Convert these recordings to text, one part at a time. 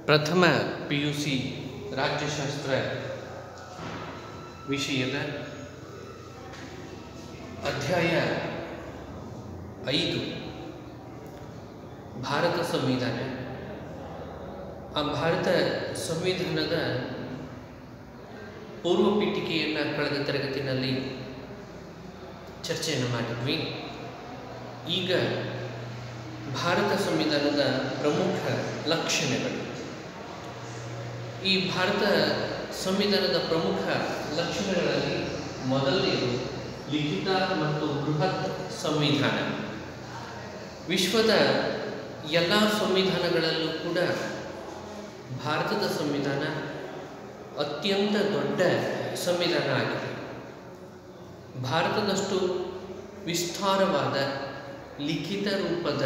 ಪ್ರಥಮ PUC ರಾಜ್ಯಶಾಸ್ತ್ರ ವಿಷಯದ ಅಧ್ಯಾಯ 5 ಭಾರತ ಸಂವಿಧಾನ. ಆ ಭಾರತ ಸಂವಿಧಾನದ ಪೂರ್ವ ಪೀಠಿಕೆಯನ್ನು ಕಳೆದ ತರಗತಿಯಲ್ಲಿ ಚರ್ಚೆಯನ್ನು ಮಾಡಿದ್ವಿ. ಈಗ ಭಾರತ ಸಂವಿಧಾನದ ಪ್ರಮುಖ ಲಕ್ಷಣಗಳು. ಈ ಭಾರತ ಸಂವಿಧಾನದ ಪ್ರಮುಖ ಲಕ್ಷಣಗಳಲ್ಲಿ ಮೊದಲನೆಯದು ಲಿಖಿತ ಮತ್ತು ಬೃಹತ್ ಸಂವಿಧಾನ. ವಿಶ್ವದ ಎಲ್ಲ ಸಂವಿಧಾನಗಳಲ್ಲೂ ಕೂಡ ಭಾರತದ ಸಂವಿಧಾನ ಅತ್ಯಂತ ದೊಡ್ಡ ಸಂವಿಧಾನ ಆಗಿದೆ. ಭಾರತದಷ್ಟು ವಿಸ್ತಾರವಾದ ಲಿಖಿತ ರೂಪದ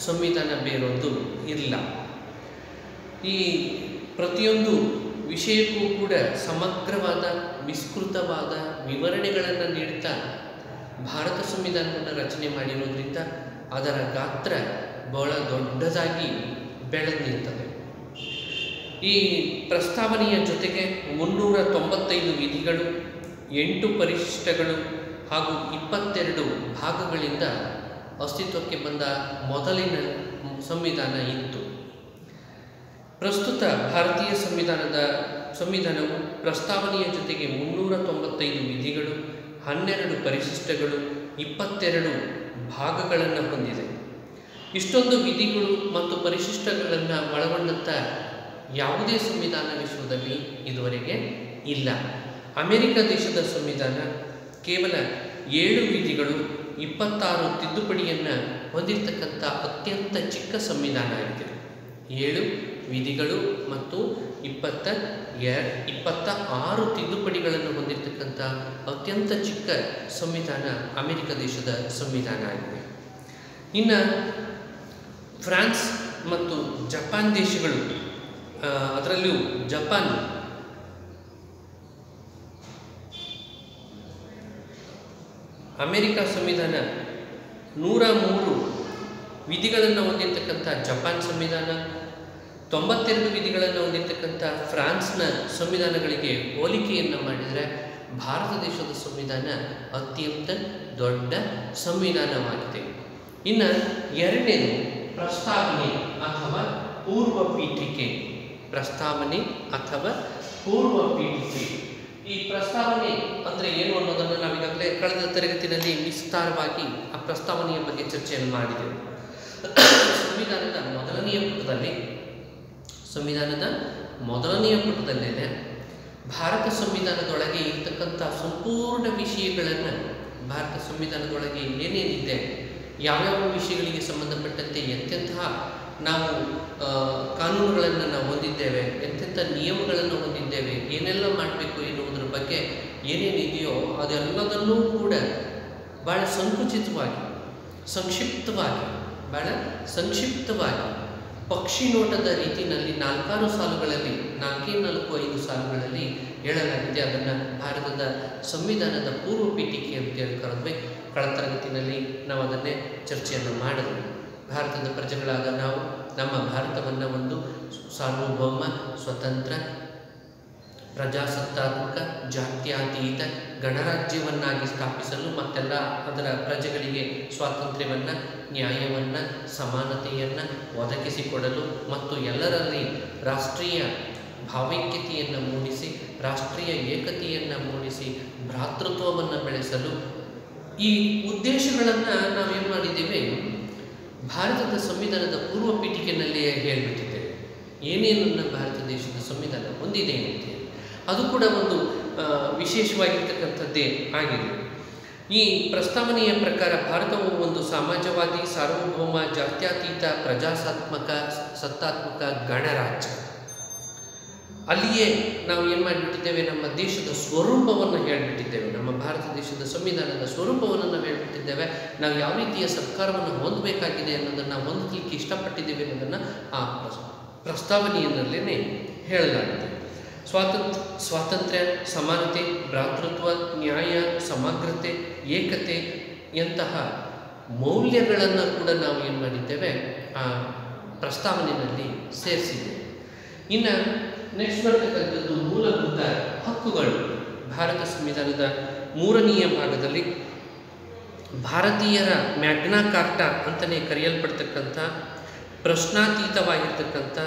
ಸಂವಿಧಾನ ಬೇರೊಂದು ಇಲ್ಲ. ಈ ಪ್ರತಿಯೊಂದು ವಿಷಯಕ್ಕೂ ಕೂಡ ಸಮಗ್ರವಾದ ವಿಸ್ತೃತವಾದ ವಿವರಣೆಗಳನ್ನು ನೀಡುತ್ತಾ ಭಾರತ ಸಂವಿಧಾನವನ್ನು ರಚನೆ ಮಾಡಿರೋದ್ರಿಂದ ಅದರ ಗಾತ್ರ ಬಹಳ ದೊಡ್ಡದಾಗಿ ಬೆಳೆದು ನಿಂತದೆ. ಈ ಪ್ರಸ್ತಾವನೆಯ ಜೊತೆಗೆ 395 ವಿಧಿಗಳು, 8 ಪರಿಶಿಷ್ಟಗಳು ಹಾಗೂ 22 ಭಾಗಗಳಿಂದ ಅಸ್ತಿತ್ವಕ್ಕೆ ಬಂದ ಮೊದಲಿನ ಸಂವಿಧಾನ ಇತ್ತು. ಪ್ರಸ್ತುತ ಭಾರತೀಯ ಸಂವಿಧಾನವು ಪ್ರಸ್ತಾವನೆಯ ಜೊತೆಗೆ 395 ವಿಧಿಗಳು, 12 ಪರಿಶಿಷ್ಟಗಳು, 22 ಭಾಗಗಳನ್ನು ಹೊಂದಿದೆ. ಇಷ್ಟೊಂದು ವಿಧಿಗಳು ಮತ್ತು ಪರಿಶಿಷ್ಟಗಳನ್ನು ಒಳಗೊಂಡಂಥ ಯಾವುದೇ ಸಂವಿಧಾನ ವಿಶ್ವದಲ್ಲಿ ಇದುವರೆಗೆ ಇಲ್ಲ. ಅಮೆರಿಕ ದೇಶದ ಸಂವಿಧಾನ ಕೇವಲ 7 ವಿಧಿಗಳು, 26 ತಿದ್ದುಪಡಿಯನ್ನು ಹೊಂದಿರತಕ್ಕಂಥ ಅತ್ಯಂತ ಚಿಕ್ಕ ಸಂವಿಧಾನ ಆಗಿದೆ. 7 ವಿಧಿಗಳು ಮತ್ತು 26 ತಿದ್ದುಪಡಿಗಳನ್ನು ಹೊಂದಿರತಕ್ಕಂಥ ಅತ್ಯಂತ ಚಿಕ್ಕ ಸಂವಿಧಾನ ಅಮೆರಿಕ ದೇಶದ ಸಂವಿಧಾನ ಆಗಿದೆ. ಇನ್ನು ಫ್ರಾನ್ಸ್ ಮತ್ತು ಜಪಾನ್ ದೇಶಗಳು, ಅದರಲ್ಲೂ ಜಪಾನ್ ಅಮೆರಿಕ ಸಂವಿಧಾನ 103 ವಿಧಿಗಳನ್ನು ಹೊಂದಿರತಕ್ಕಂಥ ಜಪಾನ್ ಸಂವಿಧಾನ, 92 ವಿಧಿಗಳನ್ನು ಹೊಂದಿರತಕ್ಕಂಥ ಫ್ರಾನ್ಸ್ನ ಸಂವಿಧಾನಗಳಿಗೆ ಹೋಲಿಕೆಯನ್ನು ಮಾಡಿದರೆ ಭಾರತ ದೇಶದ ಸಂವಿಧಾನ ಅತ್ಯಂತ ದೊಡ್ಡ ಸಂವಿಧಾನವಾಗಿದೆ. ಇನ್ನು ಎರಡನೇದು ಪ್ರಸ್ತಾವನೆ ಅಥವಾ ಪೂರ್ವ ಪೀಠಿಕೆ. ಪ್ರಸ್ತಾವನೆ ಅಥವಾ ಪೂರ್ವ ಪೀಠಿಕೆ. ಈ ಪ್ರಸ್ತಾವನೆ ಅಂದರೆ ಏನು ಅನ್ನೋದನ್ನು ನಾವೀಗಾಗಲೇ ಕಳೆದ ತರಗತಿಯಲ್ಲಿ ವಿಸ್ತಾರವಾಗಿ ಆ ಪ್ರಸ್ತಾವನೆಯ ಬಗ್ಗೆ ಚರ್ಚೆಯನ್ನು ಮಾಡಿದೆವು. ಸಂವಿಧಾನದ ಮೊದಲನೆಯ ಪುಟದಲ್ಲೇ ಭಾರತ ಸಂವಿಧಾನದೊಳಗೆ ಇರ್ತಕ್ಕಂಥ ಸಂಪೂರ್ಣ ವಿಷಯಗಳನ್ನು, ಭಾರತ ಸಂವಿಧಾನದೊಳಗೆ ಏನೇನಿದೆ, ಯಾವ್ಯಾವ ವಿಷಯಗಳಿಗೆ ಸಂಬಂಧಪಟ್ಟಂತೆ ಎಂತೆಂತಹ ನಾವು ಕಾನೂನುಗಳನ್ನು ನಾವು ಹೊಂದಿದ್ದೇವೆ, ಎಂತೆಂಥ ನಿಯಮಗಳನ್ನು ಹೊಂದಿದ್ದೇವೆ, ಏನೆಲ್ಲ ಮಾಡಬೇಕು ಎನ್ನುವುದರ ಬಗ್ಗೆ ಏನೇನಿದೆಯೋ ಅದೆಲ್ಲದನ್ನೂ ಕೂಡ ಭಾಳ ಸಂಕ್ಷಿಪ್ತವಾಗಿ ಪಕ್ಷಿ ನೋಟದ ರೀತಿಯಲ್ಲಿ 4 ಸಾಲುಗಳಲ್ಲಿ 4-5 ಸಾಲುಗಳಲ್ಲಿ ಹೇಳಲಾಗಿದೆ. ಅದನ್ನು ಭಾರತದ ಸಂವಿಧಾನದ ಪೂರ್ವ ಪೀಠಿಕೆ ಅಂತೇಳಿ ಕರೆದ್ವಿ. ಕಳೆದ ತರಗತಿಯಲ್ಲಿ ನಾವು ಅದನ್ನೇ ಚರ್ಚೆಯನ್ನು ಮಾಡಿದ್ವಿ. ಭಾರತದ ಪ್ರಜೆಗಳಾದ ನಾವು ನಮ್ಮ ಭಾರತವನ್ನು ಒಂದು ಸಾರ್ವಭೌಮ, ಸ್ವತಂತ್ರ, ಪ್ರಜಾಸತ್ತಾತ್ಮಕ, ಜಾತ್ಯತೀತ ಗಣರಾಜ್ಯವನ್ನಾಗಿ ಸ್ಥಾಪಿಸಲು ಮತ್ತೆಲ್ಲ ಅದರ ಪ್ರಜೆಗಳಿಗೆ ಸ್ವಾತಂತ್ರ್ಯವನ್ನು, ನ್ಯಾಯವನ್ನು, ಸಮಾನತೆಯನ್ನು ಒದಗಿಸಿಕೊಡಲು ಮತ್ತು ಎಲ್ಲರಲ್ಲಿ ರಾಷ್ಟ್ರೀಯ ಭಾವೈಕ್ಯತೆಯನ್ನು ಮೂಡಿಸಿ, ರಾಷ್ಟ್ರೀಯ ಏಕತೆಯನ್ನು ಮೂಡಿಸಿ, ಭ್ರಾತೃತ್ವವನ್ನು ಬೆಳೆಸಲು ಈ ಉದ್ದೇಶಗಳನ್ನು ನಾವೇನು ಮಾಡಿದ್ದೇವೆ, ಭಾರತದ ಸಂವಿಧಾನದ ಪೂರ್ವ ಪೀಠಿಕೆಯಲ್ಲಿಯೇ ಹೇಳಿಬಿಟ್ಟಿದ್ದೇವೆ. ಏನೇನನ್ನು ಭಾರತ ದೇಶದ ಸಂವಿಧಾನ ಹೊಂದಿದೆ ಅಂತೇಳಿ ಅದು ಕೂಡ ಒಂದು ವಿಶೇಷವಾಗಿರ್ತಕ್ಕಂಥದ್ದೇ ಆಗಿದೆ. ಈ ಪ್ರಸ್ತಾವನೆಯ ಪ್ರಕಾರ ಭಾರತವು ಒಂದು ಸಮಾಜವಾದಿ, ಸಾರ್ವಭೌಮ, ಜಾತ್ಯತೀತ, ಸತ್ತಾತ್ಮಕ ಗಣರಾಜ್ಯ. ಅಲ್ಲಿಯೇ ನಾವು ಏನು ಮಾಡಿಬಿಟ್ಟಿದ್ದೇವೆ, ನಮ್ಮ ದೇಶದ ಸ್ವರೂಪವನ್ನು ಹೇಳಿಬಿಟ್ಟಿದ್ದೇವೆ. ನಮ್ಮ ಭಾರತ ದೇಶದ ಸಂವಿಧಾನದ ಸ್ವರೂಪವನ್ನು ನಾವು ಹೇಳಿಬಿಟ್ಟಿದ್ದೇವೆ. ನಾವು ಯಾವ ರೀತಿಯ ಸರ್ಕಾರವನ್ನು ಹೊಂದಬೇಕಾಗಿದೆ ಅನ್ನೋದನ್ನು ಹೊಂದಲಿಕ್ಕೆ ಇಷ್ಟಪಟ್ಟಿದ್ದೇವೆ ಅನ್ನೋದನ್ನು ಆ ಪ್ರಸ್ತಾವನೆಯಲ್ಲೇ ಹೇಳಲಾಗಿದೆ. ಸ್ವಾತಂತ್ರ್ಯ, ಸಮಾನತೆ, ಭ್ರಾತೃತ್ವ, ನ್ಯಾಯ, ಸಮಗ್ರತೆ, ಏಕತೆ ಎಂತಹ ಮೌಲ್ಯಗಳನ್ನು ಕೂಡ ನಾವು ಏನು ಮಾಡಿದ್ದೇವೆ ಆ ಪ್ರಸ್ತಾವನೆಯಲ್ಲಿ ಸೇರಿಸಿದ್ದೇವೆ. ಇನ್ನು ನೆಕ್ಸ್ಟ್ ಬರ್ತಕ್ಕಂಥದ್ದು ಮೂಲಭೂತ ಹಕ್ಕುಗಳು. ಭಾರತ ಸಂವಿಧಾನದ 3ನೇ ಭಾಗದಲ್ಲಿ ಭಾರತೀಯರ ಮ್ಯಾಗ್ನಾ ಕಾರ್ಟಾ ಅಂತಲೇ ಕರೆಯಲ್ಪಡ್ತಕ್ಕಂಥ ಪ್ರಶ್ನಾತೀತವಾಗಿರ್ತಕ್ಕಂಥ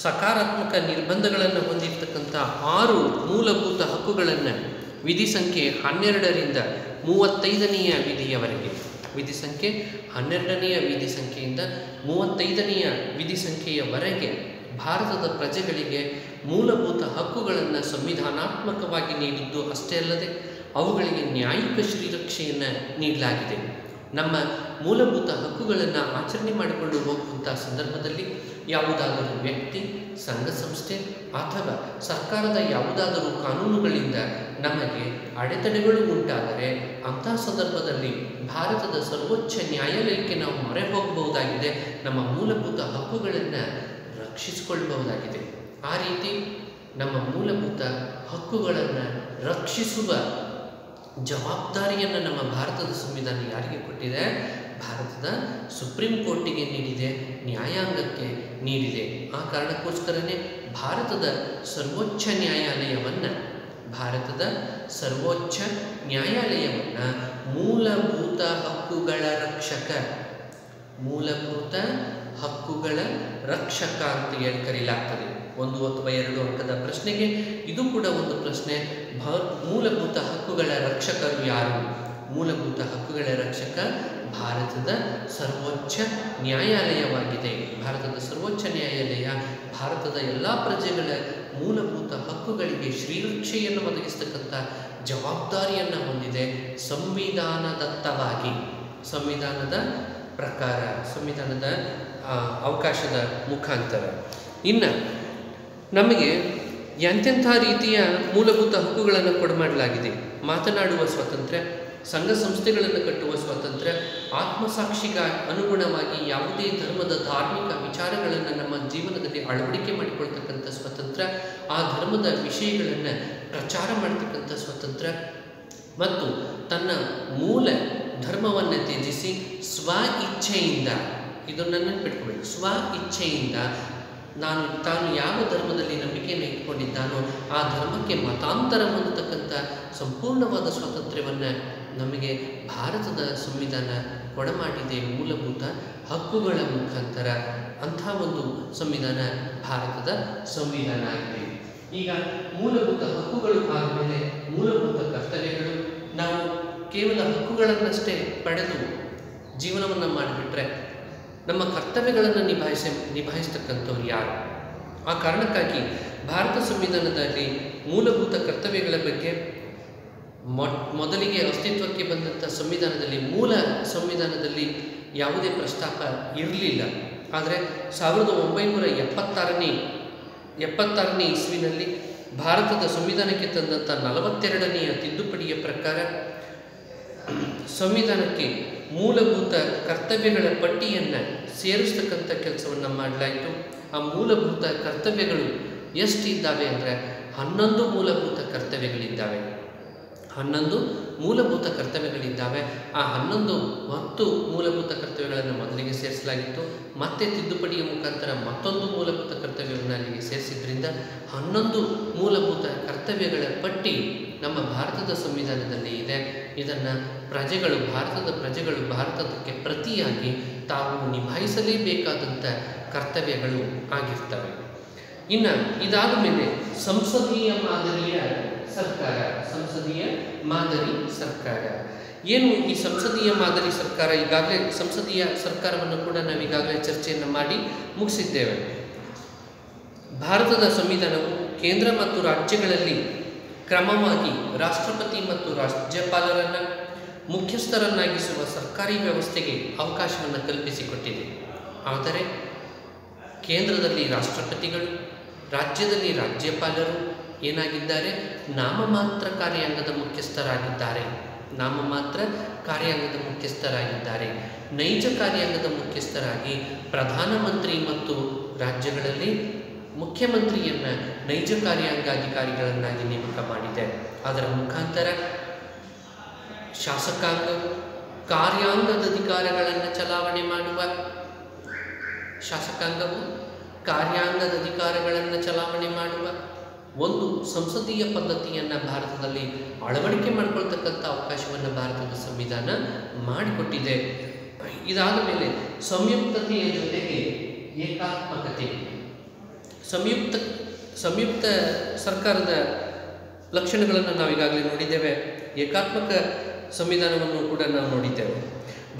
ಸಕಾರಾತ್ಮಕ ನಿರ್ಬಂಧಗಳನ್ನು ಹೊಂದಿರತಕ್ಕಂಥ 6 ಮೂಲಭೂತ ಹಕ್ಕುಗಳನ್ನು ವಿಧಿ ಸಂಖ್ಯೆ 12ರಿಂದ 35ನೆಯ ವಿಧಿಯವರೆಗೆ, ವಿಧಿ ಸಂಖ್ಯೆ 12ನೆಯ ವಿಧಿ ಸಂಖ್ಯೆಯಿಂದ 35ನೆಯ ವಿಧಿ ಸಂಖ್ಯೆಯವರೆಗೆ ಭಾರತದ ಪ್ರಜೆಗಳಿಗೆ ಮೂಲಭೂತ ಹಕ್ಕುಗಳನ್ನು ಸಂವಿಧಾನಾತ್ಮಕವಾಗಿ ನೀಡಿದ್ದು ಅಷ್ಟೇ ಅಲ್ಲದೆ ಅವುಗಳಿಗೆ ನ್ಯಾಯಿಕ ಶ್ರೀರಕ್ಷೆಯನ್ನು ನೀಡಲಾಗಿದೆ. ನಮ್ಮ ಮೂಲಭೂತ ಹಕ್ಕುಗಳನ್ನು ಆಚರಣೆ ಮಾಡಿಕೊಂಡು ಹೋಗುವಂಥ ಸಂದರ್ಭದಲ್ಲಿ ಯಾವುದಾದರೂ ವ್ಯಕ್ತಿ, ಸಂಘ ಸಂಸ್ಥೆ ಅಥವಾ ಸರ್ಕಾರದ ಯಾವುದಾದರೂ ಕಾನೂನುಗಳಿಂದ ನಮಗೆ ಅಡೆತಡೆಗಳು ಉಂಟಾದರೆ ಅಂಥ ಸಂದರ್ಭದಲ್ಲಿ ಭಾರತದ ಸರ್ವೋಚ್ಚ ನ್ಯಾಯಾಲಯಕ್ಕೆ ನಾವು ಮೊರೆ ಹೋಗಬಹುದಾಗಿದೆ, ನಮ್ಮ ಮೂಲಭೂತ ಹಕ್ಕುಗಳನ್ನು ರಕ್ಷಿಸಿಕೊಳ್ಳಬಹುದಾಗಿದೆ. ಆ ರೀತಿ ನಮ್ಮ ಮೂಲಭೂತ ಹಕ್ಕುಗಳನ್ನು ರಕ್ಷಿಸುವ ಜವಾಬ್ದಾರಿಯನ್ನು ನಮ್ಮ ಭಾರತದ ಸಂವಿಧಾನ ಯಾರಿಗೆ ಕೊಟ್ಟಿದೆ? ಭಾರತದ ಸುಪ್ರೀಂ ಕೋರ್ಟಿಗೆ ನೀಡಿದೆ, ನ್ಯಾಯಾಂಗಕ್ಕೆ ನೀಡಿದೆ. ಆ ಕಾರಣಕ್ಕೋಸ್ಕರನೇ ಭಾರತದ ಸರ್ವೋಚ್ಚ ನ್ಯಾಯಾಲಯವನ್ನು ಮೂಲಭೂತ ಹಕ್ಕುಗಳ ರಕ್ಷಕ, ಮೂಲಭೂತ ಹಕ್ಕುಗಳ ರಕ್ಷಕ ಅಂತ ಹೇಳಿ ಕರೆಯಲಾಗ್ತದೆ. 1 ಅಥವಾ 2 ಅಂಕದ ಪ್ರಶ್ನೆಗೆ ಇದು ಕೂಡ ಒಂದು ಪ್ರಶ್ನೆ. ಮೂಲಭೂತ ಹಕ್ಕುಗಳ ರಕ್ಷಕರು ಯಾರು? ಮೂಲಭೂತ ಹಕ್ಕುಗಳ ರಕ್ಷಕ ಭಾರತದ ಸರ್ವೋಚ್ಚ ನ್ಯಾಯಾಲಯವಾಗಿದೆ. ಭಾರತದ ಸರ್ವೋಚ್ಚ ನ್ಯಾಯಾಲಯ ಭಾರತದ ಎಲ್ಲ ಪ್ರಜೆಗಳ ಮೂಲಭೂತ ಹಕ್ಕುಗಳಿಗೆ ಶ್ರೀರಕ್ಷೆಯನ್ನು ಒದಗಿಸ್ತಕ್ಕಂಥ ಜವಾಬ್ದಾರಿಯನ್ನು ಹೊಂದಿದೆ, ಸಂವಿಧಾನದತ್ತವಾಗಿ, ಸಂವಿಧಾನದ ಪ್ರಕಾರ, ಸಂವಿಧಾನದ ಅವಕಾಶದ ಮುಖಾಂತರ. ಇನ್ನು ನಮಗೆ ಎಂತೆಂಥ ರೀತಿಯ ಮೂಲಭೂತ ಹಕ್ಕುಗಳನ್ನು ಕೊಡಮಾಡಲಾಗಿದೆ. ಮಾತನಾಡುವ ಸ್ವಾತಂತ್ರ್ಯ, ಸಂಘ ಸಂಸ್ಥೆಗಳನ್ನು ಕಟ್ಟುವ ಸ್ವಾತಂತ್ರ್ಯ, ಆತ್ಮಸಾಕ್ಷಿಗೆ ಅನುಗುಣವಾಗಿ ಯಾವುದೇ ಧರ್ಮದ ಧಾರ್ಮಿಕ ವಿಚಾರಗಳನ್ನು ನಮ್ಮ ಜೀವನದಲ್ಲಿ ಅಳವಡಿಕೆ ಮಾಡಿಕೊಳ್ತಕ್ಕಂಥ ಸ್ವಾತಂತ್ರ್ಯ, ಆ ಧರ್ಮದ ವಿಷಯಗಳನ್ನು ಪ್ರಚಾರ ಮಾಡ್ತಕ್ಕಂಥ ಸ್ವಾತಂತ್ರ್ಯ, ಮತ್ತು ತನ್ನ ಮೂಲ ಧರ್ಮವನ್ನು ತ್ಯಜಿಸಿ ಸ್ವ ಇಚ್ಛೆಯಿಂದ, ಇದನ್ನು ನೆನಪಿಟ್ಕೊಳ್ಬೇಕು, ಸ್ವ ಇಚ್ಛೆಯಿಂದ ತಾನು ಯಾವ ಧರ್ಮದಲ್ಲಿ ನಂಬಿಕೆಯನ್ನು ಇಟ್ಕೊಂಡಿದ್ದಾನೋ ಆ ಧರ್ಮಕ್ಕೆ ಮತಾಂತರ ಹೊಂದತಕ್ಕಂಥ ಸಂಪೂರ್ಣವಾದ ಸ್ವಾತಂತ್ರ್ಯವನ್ನು ನಮಗೆ ಭಾರತದ ಸಂವಿಧಾನ ಕೊಡಮಾಡಿದೆ, ಮೂಲಭೂತ ಹಕ್ಕುಗಳ ಮುಖಾಂತರ. ಅಂಥ ಒಂದು ಸಂವಿಧಾನ ಭಾರತದ ಸಂವಿಧಾನ ಆಗಿದೆ. ಈಗ ಮೂಲಭೂತ ಹಕ್ಕುಗಳು ಆದಮೇಲೆ ಮೂಲಭೂತ ಕರ್ತವ್ಯಗಳು. ನಾವು ಕೇವಲ ಹಕ್ಕುಗಳನ್ನಷ್ಟೇ ಪಡೆದು ಜೀವನವನ್ನು ಮಾಡಿಬಿಟ್ರೆ ನಮ್ಮ ಕರ್ತವ್ಯಗಳನ್ನು ನಿಭಾಯಿಸ್ತಕ್ಕಂಥವ್ರು ಯಾರು? ಆ ಕಾರಣಕ್ಕಾಗಿ ಭಾರತ ಸಂವಿಧಾನದಲ್ಲಿ ಮೂಲಭೂತ ಕರ್ತವ್ಯಗಳ ಬಗ್ಗೆ ಮೊದಲಿಗೆ ಅಸ್ತಿತ್ವಕ್ಕೆ ಬಂದಂಥ ಮೂಲ ಸಂವಿಧಾನದಲ್ಲಿ ಯಾವುದೇ ಪ್ರಸ್ತಾಪ ಇರಲಿಲ್ಲ. ಆದರೆ 1976ನೇ ಇಸ್ವಿನಲ್ಲಿ ಭಾರತದ ಸಂವಿಧಾನಕ್ಕೆ ತಂದಂಥ 42ನೆಯ ತಿದ್ದುಪಡಿಯ ಪ್ರಕಾರ ಸಂವಿಧಾನಕ್ಕೆ ಮೂಲಭೂತ ಕರ್ತವ್ಯಗಳ ಪಟ್ಟಿಯನ್ನು ಸೇರಿಸ್ತಕ್ಕಂಥ ಕೆಲಸವನ್ನು ಮಾಡಲಾಯಿತು. ಆ ಮೂಲಭೂತ ಕರ್ತವ್ಯಗಳು ಎಷ್ಟಿದ್ದಾವೆ ಅಂದರೆ 11 ಮೂಲಭೂತ ಕರ್ತವ್ಯಗಳಿದ್ದಾವೆ. 11 ಮೂಲಭೂತ ಕರ್ತವ್ಯಗಳಿದ್ದಾವೆ. ಆ 10 ಮೂಲಭೂತ ಕರ್ತವ್ಯಗಳನ್ನು ಮೊದಲಿಗೆ ಸೇರಿಸಲಾಗಿತ್ತು. ಮತ್ತೆ ತಿದ್ದುಪಡಿಯ ಮುಖಾಂತರ ಮತ್ತೊಂದು ಮೂಲಭೂತ ಕರ್ತವ್ಯವನ್ನು ಅಲ್ಲಿಗೆ ಸೇರಿಸಿದ್ರಿಂದ 11 ಮೂಲಭೂತ ಕರ್ತವ್ಯಗಳ ಪಟ್ಟಿ ನಮ್ಮ ಭಾರತದ ಸಂವಿಧಾನದಲ್ಲಿ ಇದೆ. ಇದನ್ನು ಭಾರತದ ಪ್ರಜೆಗಳು ಭಾರತಕ್ಕೆ ಪ್ರತಿಯಾಗಿ ತಾವು ನಿಭಾಯಿಸಲೇಬೇಕಾದಂಥ ಕರ್ತವ್ಯಗಳು ಆಗಿರ್ತವೆ. ಇನ್ನು ಇದಾದ ಮೇಲೆ ಸಂಸದೀಯ ಮಾದರಿ ಸರ್ಕಾರ ಏನು? ಈ ಸಂಸದೀಯ ಮಾದರಿ ಸರ್ಕಾರ, ಈಗಾಗಲೇ ಸಂಸದೀಯ ಸರ್ಕಾರವನ್ನು ಕೂಡ ನಾವೀಗಾಗಲೇ ಚರ್ಚೆಯನ್ನು ಮಾಡಿ ಮುಗಿಸಿದ್ದೇವೆ. ಭಾರತದ ಸಂವಿಧಾನವು ಕೇಂದ್ರ ಮತ್ತು ರಾಜ್ಯಗಳಲ್ಲಿ ಕ್ರಮವಾಗಿ ರಾಷ್ಟ್ರಪತಿ ಮತ್ತು ರಾಜ್ಯಪಾಲರನ್ನು ಮುಖ್ಯಸ್ಥರನ್ನಾಗಿಸುವ ಸರ್ಕಾರಿ ವ್ಯವಸ್ಥೆಗೆ ಅವಕಾಶವನ್ನು ಕಲ್ಪಿಸಿಕೊಟ್ಟಿದೆ. ಆದರೆ ಕೇಂದ್ರದಲ್ಲಿ ರಾಷ್ಟ್ರಪತಿಗಳು, ರಾಜ್ಯದಲ್ಲಿ ರಾಜ್ಯಪಾಲರು ಏನಾಗಿದ್ದಾರೆ? ನಾಮಮಾತ್ರ ಕಾರ್ಯಾಂಗದ ಮುಖ್ಯಸ್ಥರಾಗಿದ್ದಾರೆ. ನೈಜ ಕಾರ್ಯಾಂಗದ ಮುಖ್ಯಸ್ಥರಾಗಿ ಪ್ರಧಾನಮಂತ್ರಿ ಮತ್ತು ರಾಜ್ಯಗಳಲ್ಲಿ ಮುಖ್ಯಮಂತ್ರಿಯನ್ನು ನೈಜ ಕಾರ್ಯಾಂಗಾಧಿಕಾರಿಗಳನ್ನಾಗಿ ನೇಮಕ ಮಾಡಿದೆ. ಅದರ ಮುಖಾಂತರ ಶಾಸಕಾಂಗವು ಕಾರ್ಯಾಂಗದ ಅಧಿಕಾರಗಳನ್ನು ಚಲಾವಣೆ ಮಾಡುವ ಕಾರ್ಯಾಂಗದ ಅಧಿಕಾರಗಳನ್ನು ಚಲಾವಣೆ ಮಾಡುವ ಒಂದು ಸಂಸದೀಯ ಪದ್ಧತಿಯನ್ನು ಭಾರತದಲ್ಲಿ ಅಳವಡಿಕೆ ಮಾಡಿಕೊಳ್ತಕ್ಕಂಥ ಅವಕಾಶವನ್ನು ಭಾರತದ ಸಂವಿಧಾನ ಮಾಡಿಕೊಟ್ಟಿದೆ. ಇದಾದ ಮೇಲೆ ಸಂಯುಕ್ತತೆಯ ಜೊತೆಗೆ ಏಕಾತ್ಮಕತೆ. ಸಂಯುಕ್ತ ಸರ್ಕಾರದ ಲಕ್ಷಣಗಳನ್ನು ನಾವು ಈಗಾಗಲೇ ನೋಡಿದ್ದೇವೆ. ಏಕಾತ್ಮಕ ಸಂವಿಧಾನವನ್ನು ಕೂಡ ನಾವು ನೋಡಿದ್ದೇವೆ.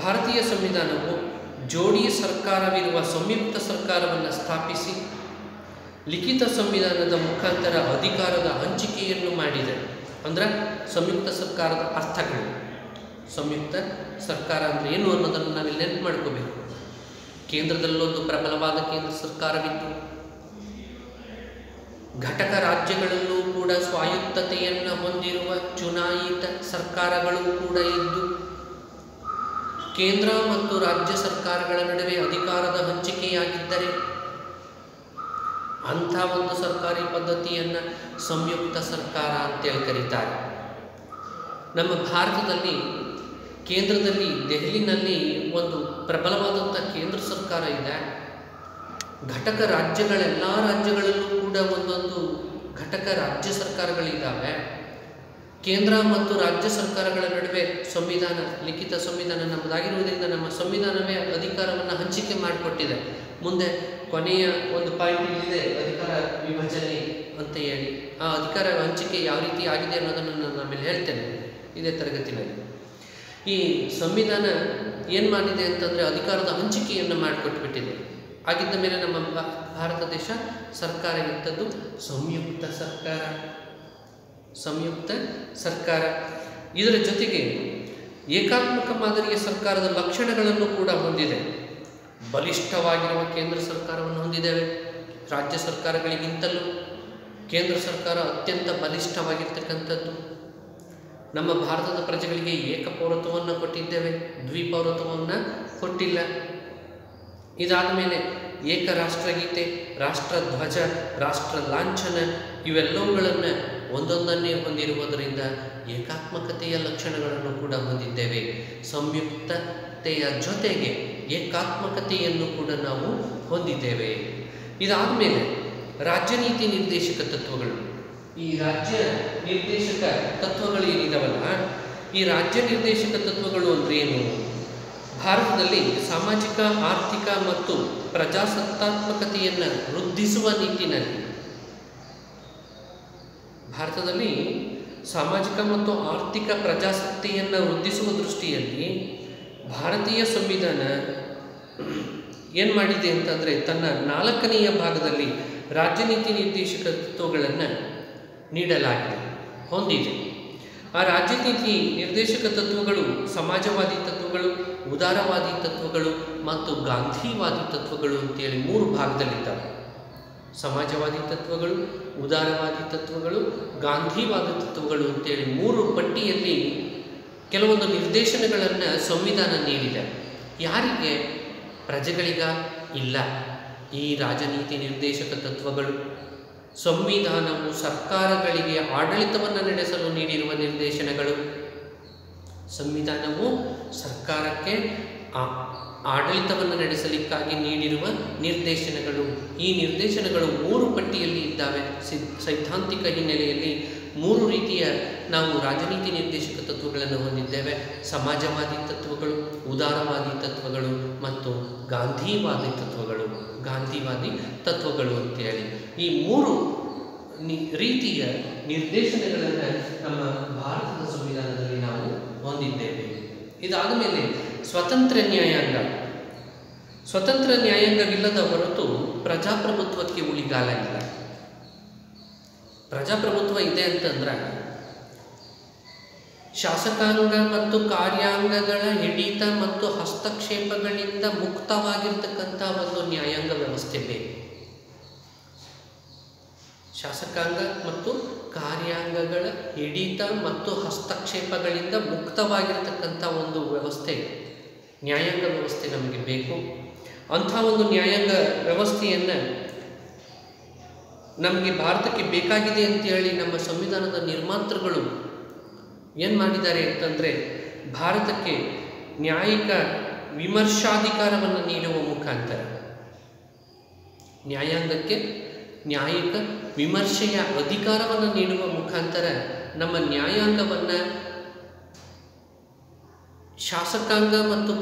ಭಾರತೀಯ ಸಂವಿಧಾನವು ಜೋಡಿ ಸರ್ಕಾರವಿರುವ ಸಂಯುಕ್ತ ಸರ್ಕಾರವನ್ನು ಸ್ಥಾಪಿಸಿ ಲಿಖಿತ ಸಂವಿಧಾನದ ಮುಖಾಂತರ ಅಧಿಕಾರದ ಹಂಚಿಕೆಯನ್ನು ಮಾಡಿದೆ. ಅಂದರೆ ಸಂಯುಕ್ತ ಸರ್ಕಾರದ ಅರ್ಥಗಳು, ಸಂಯುಕ್ತ ಸರ್ಕಾರ ಅಂದರೆ ಏನು ಅನ್ನೋದನ್ನು ನಾವಿಲ್ಲಿ ನೆನಪು ಮಾಡ್ಕೋಬೇಕು. ಕೇಂದ್ರದಲ್ಲೊಂದು ಪ್ರಬಲವಾದ ಕೇಂದ್ರ ಸರ್ಕಾರವಿತ್ತು, ಘಟಕ ರಾಜ್ಯಗಳಲ್ಲೂ ಕೂಡ ಸ್ವಾಯತ್ತತೆಯನ್ನು ಹೊಂದಿರುವ ಚುನಾಯಿತ ಸರ್ಕಾರಗಳು ಕೂಡ ಇದ್ದು, ಕೇಂದ್ರ ಮತ್ತು ರಾಜ್ಯ ಸರ್ಕಾರಗಳ ನಡುವೆ ಅಧಿಕಾರದ ಹಂಚಿಕೆಯಾಗಿದ್ದರೆ ಅಂಥ ಒಂದು ಸರ್ಕಾರಿ ಪದ್ಧತಿಯನ್ನು ಸಂಯುಕ್ತ ಸರ್ಕಾರ ಅಂತೇಳಿ ಕರೀತಾರೆ. ನಮ್ಮ ಭಾರತದಲ್ಲಿ ಕೇಂದ್ರದಲ್ಲಿ ದೆಹಲಿನಲ್ಲಿ ಒಂದು ಪ್ರಬಲವಾದಂಥ ಕೇಂದ್ರ ಸರ್ಕಾರ ಇದೆ. ಘಟಕ ರಾಜ್ಯಗಳೆಲ್ಲ ರಾಜ್ಯಗಳಲ್ಲೂ ಕೂಡ ಒಂದೊಂದು ಘಟಕ ರಾಜ್ಯ ಸರ್ಕಾರಗಳಿದ್ದಾವೆ. ಕೇಂದ್ರ ಮತ್ತು ರಾಜ್ಯ ಸರ್ಕಾರಗಳ ನಡುವೆ ಸಂವಿಧಾನ, ಲಿಖಿತ ಸಂವಿಧಾನ ನಮ್ಮದಾಗಿರುವುದರಿಂದ ನಮ್ಮ ಸಂವಿಧಾನವೇ ಅಧಿಕಾರವನ್ನು ಹಂಚಿಕೆ ಮಾಡಿಕೊಟ್ಟಿದೆ. ಮುಂದೆ ಕೊನೆಯ ಒಂದು ಪಾಯಿಂಟ್ ಇಲ್ಲಿದೆ, ಅಧಿಕಾರ ವಿಭಜನೆ ಅಂತ ಹೇಳಿ. ಆ ಅಧಿಕಾರ ಹಂಚಿಕೆ ಯಾವ ರೀತಿ ಆಗಿದೆ ಅನ್ನೋದನ್ನು ನಾನು ಆಮೇಲೆ ಹೇಳ್ತೇನೆ ಇದೇ ತರಗತಿಯಲ್ಲಿ. ಈ ಸಂವಿಧಾನ ಏನು ಮಾಡಿದೆ ಅಂತಂದರೆ ಅಧಿಕಾರದ ಹಂಚಿಕೆಯನ್ನು ಮಾಡಿಕೊಟ್ಬಿಟ್ಟಿದೆ. ಆಗಿದ್ದ ಮೇಲೆ ನಮ್ಮ ಭಾರತ ದೇಶ ಸರ್ಕಾರ ಇದ್ದದ್ದು ಸಂಯುಕ್ತ ಸರ್ಕಾರ. ಇದರ ಜೊತೆಗೆ ಏಕಾತ್ಮಕ ಮಾದರಿಯ ಸರ್ಕಾರದ ಲಕ್ಷಣಗಳನ್ನು ಕೂಡ ಹೊಂದಿದೆ. ಬಲಿಷ್ಠವಾಗಿರುವ ಕೇಂದ್ರ ಸರ್ಕಾರವನ್ನು ಹೊಂದಿದ್ದೇವೆ. ರಾಜ್ಯ ಸರ್ಕಾರಗಳಿಗಿಂತಲೂ ಕೇಂದ್ರ ಸರ್ಕಾರ ಅತ್ಯಂತ ಬಲಿಷ್ಠವಾಗಿರ್ತಕ್ಕಂಥದ್ದು. ನಮ್ಮ ಭಾರತದ ಪ್ರಜೆಗಳಿಗೆ ಏಕಪೌರತ್ವವನ್ನು ಕೊಟ್ಟಿದ್ದೇವೆ, ದ್ವಿಪೌರತ್ವವನ್ನು ಕೊಟ್ಟಿಲ್ಲ. ಇದಾದ ಮೇಲೆ ಏಕರಾಷ್ಟ್ರಗೀತೆ, ರಾಷ್ಟ್ರಧ್ವಜ, ರಾಷ್ಟ್ರ ಲಾಂಛನ ಇವೆಲ್ಲವುಗಳನ್ನು ಒಂದೊಂದನ್ನೇ ಹೊಂದಿರುವುದರಿಂದ ಏಕಾತ್ಮಕತೆಯ ಲಕ್ಷಣಗಳನ್ನು ಕೂಡ ಹೊಂದಿದ್ದೇವೆ. ಸಂಯುಕ್ತತೆಯ ಜೊತೆಗೆ ಏಕಾತ್ಮಕತೆಯನ್ನು ಕೂಡ ನಾವು ಹೊಂದಿದ್ದೇವೆ. ಇದಾದ ಮೇಲೆ ರಾಜ್ಯ ನೀತಿ ನಿರ್ದೇಶಕ ತತ್ವಗಳು. ಈ ರಾಜ್ಯ ನಿರ್ದೇಶಕ ತತ್ವಗಳು ಏನಿದಾವಲ್ಲ, ಈ ರಾಜ್ಯ ನಿರ್ದೇಶಕ ತತ್ವಗಳು ಅಂದರೆ ಏನು? ಭಾರತದಲ್ಲಿ ಸಾಮಾಜಿಕ, ಆರ್ಥಿಕ ಮತ್ತು ಪ್ರಜಾಸತ್ತಾತ್ಮಕತೆಯನ್ನು ವೃದ್ಧಿಸುವ ನಿಟ್ಟಿನಲ್ಲಿ ಭಾರತದಲ್ಲಿ ಸಾಮಾಜಿಕ ಮತ್ತು ಆರ್ಥಿಕ ಪ್ರಜಾಸತ್ತೆಯನ್ನು ವೃದ್ಧಿಸುವ ದೃಷ್ಟಿಯಲ್ಲಿ ಭಾರತೀಯ ಸಂವಿಧಾನ ಏನು ಮಾಡಿದೆ ಅಂತಂದರೆ ತನ್ನ 4ನೆಯ ಭಾಗದಲ್ಲಿ ರಾಜ್ಯ ನೀತಿ ನಿರ್ದೇಶಕ ತತ್ವಗಳನ್ನು ನೀಡಲಾಗಿದೆ, ಹೊಂದಿದೆ. ಆ ರಾಜ್ಯ ನೀತಿ ನಿರ್ದೇಶಕ ತತ್ವಗಳು ಸಮಾಜವಾದಿ ತತ್ವಗಳು, ಉದಾರವಾದಿ ತತ್ವಗಳು ಮತ್ತು ಗಾಂಧಿವಾದಿ ತತ್ವಗಳು ಅಂತೇಳಿ 3 ಭಾಗದಲ್ಲಿದ್ದಾವೆ. ಸಮಾಜವಾದಿ ತತ್ವಗಳು, ಉದಾರವಾದಿ ತತ್ವಗಳು, ಗಾಂಧಿವಾದಿ ತತ್ವಗಳು ಅಂತೇಳಿ 3 ಪಟ್ಟಿಯಲ್ಲಿ ಕೆಲವೊಂದು ನಿರ್ದೇಶನಗಳನ್ನು ಸಂವಿಧಾನ ನೀಡಿದೆ. ಯಾರಿಗೆ? ಪ್ರಜೆಗಳಿಗ? ಇಲ್ಲ. ಈ ರಾಜನೀತಿ ನಿರ್ದೇಶಕ ತತ್ವಗಳು ಸಂವಿಧಾನವು ಸರ್ಕಾರಗಳಿಗೆ ಆಡಳಿತವನ್ನು ನಡೆಸಲು ನೀಡಿರುವ ನಿರ್ದೇಶನಗಳು. ಸಂವಿಧಾನವು ಸರ್ಕಾರಕ್ಕೆ ಆಡಳಿತವನ್ನು ನಡೆಸಲಿಕ್ಕಾಗಿ ನೀಡಿರುವ ನಿರ್ದೇಶನಗಳು. ಈ ನಿರ್ದೇಶನಗಳು 3 ಪಟ್ಟಿಯಲ್ಲಿ ಇದ್ದಾವೆ. ಸೈದ್ಧಾಂತಿಕ ಹಿನ್ನೆಲೆಯಲ್ಲಿ 3 ರೀತಿಯ ನಾವು ರಾಜನೀತಿ ನಿರ್ದೇಶಕ ತತ್ವಗಳನ್ನು ಹೊಂದಿದ್ದೇವೆ. ಸಮಾಜವಾದಿ ತತ್ವಗಳು, ಉದಾರವಾದಿ ತತ್ವಗಳು ಮತ್ತು ಗಾಂಧಿವಾದಿ ತತ್ವಗಳು ಅಂತೇಳಿ ಈ 3 ರೀತಿಯ ನಿರ್ದೇಶನಗಳನ್ನು ನಮ್ಮ ಭಾರತದ ಸಂವಿಧಾನದಲ್ಲಿ ನಾವು ಹೊಂದಿದ್ದೇವೆ. ಇದಾದ ಮೇಲೆ ಸ್ವತಂತ್ರ ನ್ಯಾಯಾಂಗವಿಲ್ಲದ ಹೊರತು ಪ್ರಜಾಪ್ರಭುತ್ವಕ್ಕೆ ಉಳಿಗಾಲ ಇಲ್ಲ. ಪ್ರಜಾಪ್ರಭುತ್ವ ಇದೆ ಅಂತಂದ್ರೆ ಶಾಸಕಾಂಗ ಮತ್ತು ಕಾರ್ಯಾಂಗಗಳ ಹಿಡಿತ ಮತ್ತು ಹಸ್ತಕ್ಷೇಪಗಳಿಂದ ಮುಕ್ತವಾಗಿರ್ತಕ್ಕಂಥ ಒಂದು ನ್ಯಾಯಾಂಗ ವ್ಯವಸ್ಥೆ ಬೇಕು. ಶಾಸಕಾಂಗ ಮತ್ತು ಕಾರ್ಯಾಂಗಗಳ ಹಿಡಿತ ಮತ್ತು ಹಸ್ತಕ್ಷೇಪಗಳಿಂದ ಮುಕ್ತವಾಗಿರ್ತಕ್ಕಂಥ ಒಂದು ವ್ಯವಸ್ಥೆ, ನ್ಯಾಯಾಂಗ ವ್ಯವಸ್ಥೆ ನಮಗೆ ಬೇಕು. ಅಂಥ ಒಂದು ನ್ಯಾಯಾಂಗ ವ್ಯವಸ್ಥೆಯನ್ನು ನಮಗೆ ಭಾರತಕ್ಕೆ ಬೇಕಾಗಿದೆ ಅಂತೇಳಿ ನಮ್ಮ ಸಂವಿಧಾನದ ನಿರ್ಮಾತೃಗಳು ಏನು ಮಾಡಿದ್ದಾರೆ ಅಂತಂದರೆ ಭಾರತಕ್ಕೆ ನ್ಯಾಯಿಕ ವಿಮರ್ಶಾಧಿಕಾರವನ್ನು ನೀಡುವ ಮುಖಾಂತರ ನ್ಯಾಯಾಂಗಕ್ಕೆ ನ್ಯಾಯಿಕ ವಿಮರ್ಶೆಯ ಅಧಿಕಾರವನ್ನು ನೀಡುವ ಮುಖಾಂತರ ನಮ್ಮ ನ್ಯಾಯಾಂಗವನ್ನು ಶಾಸಕಾಂಗ ಮತ್ತು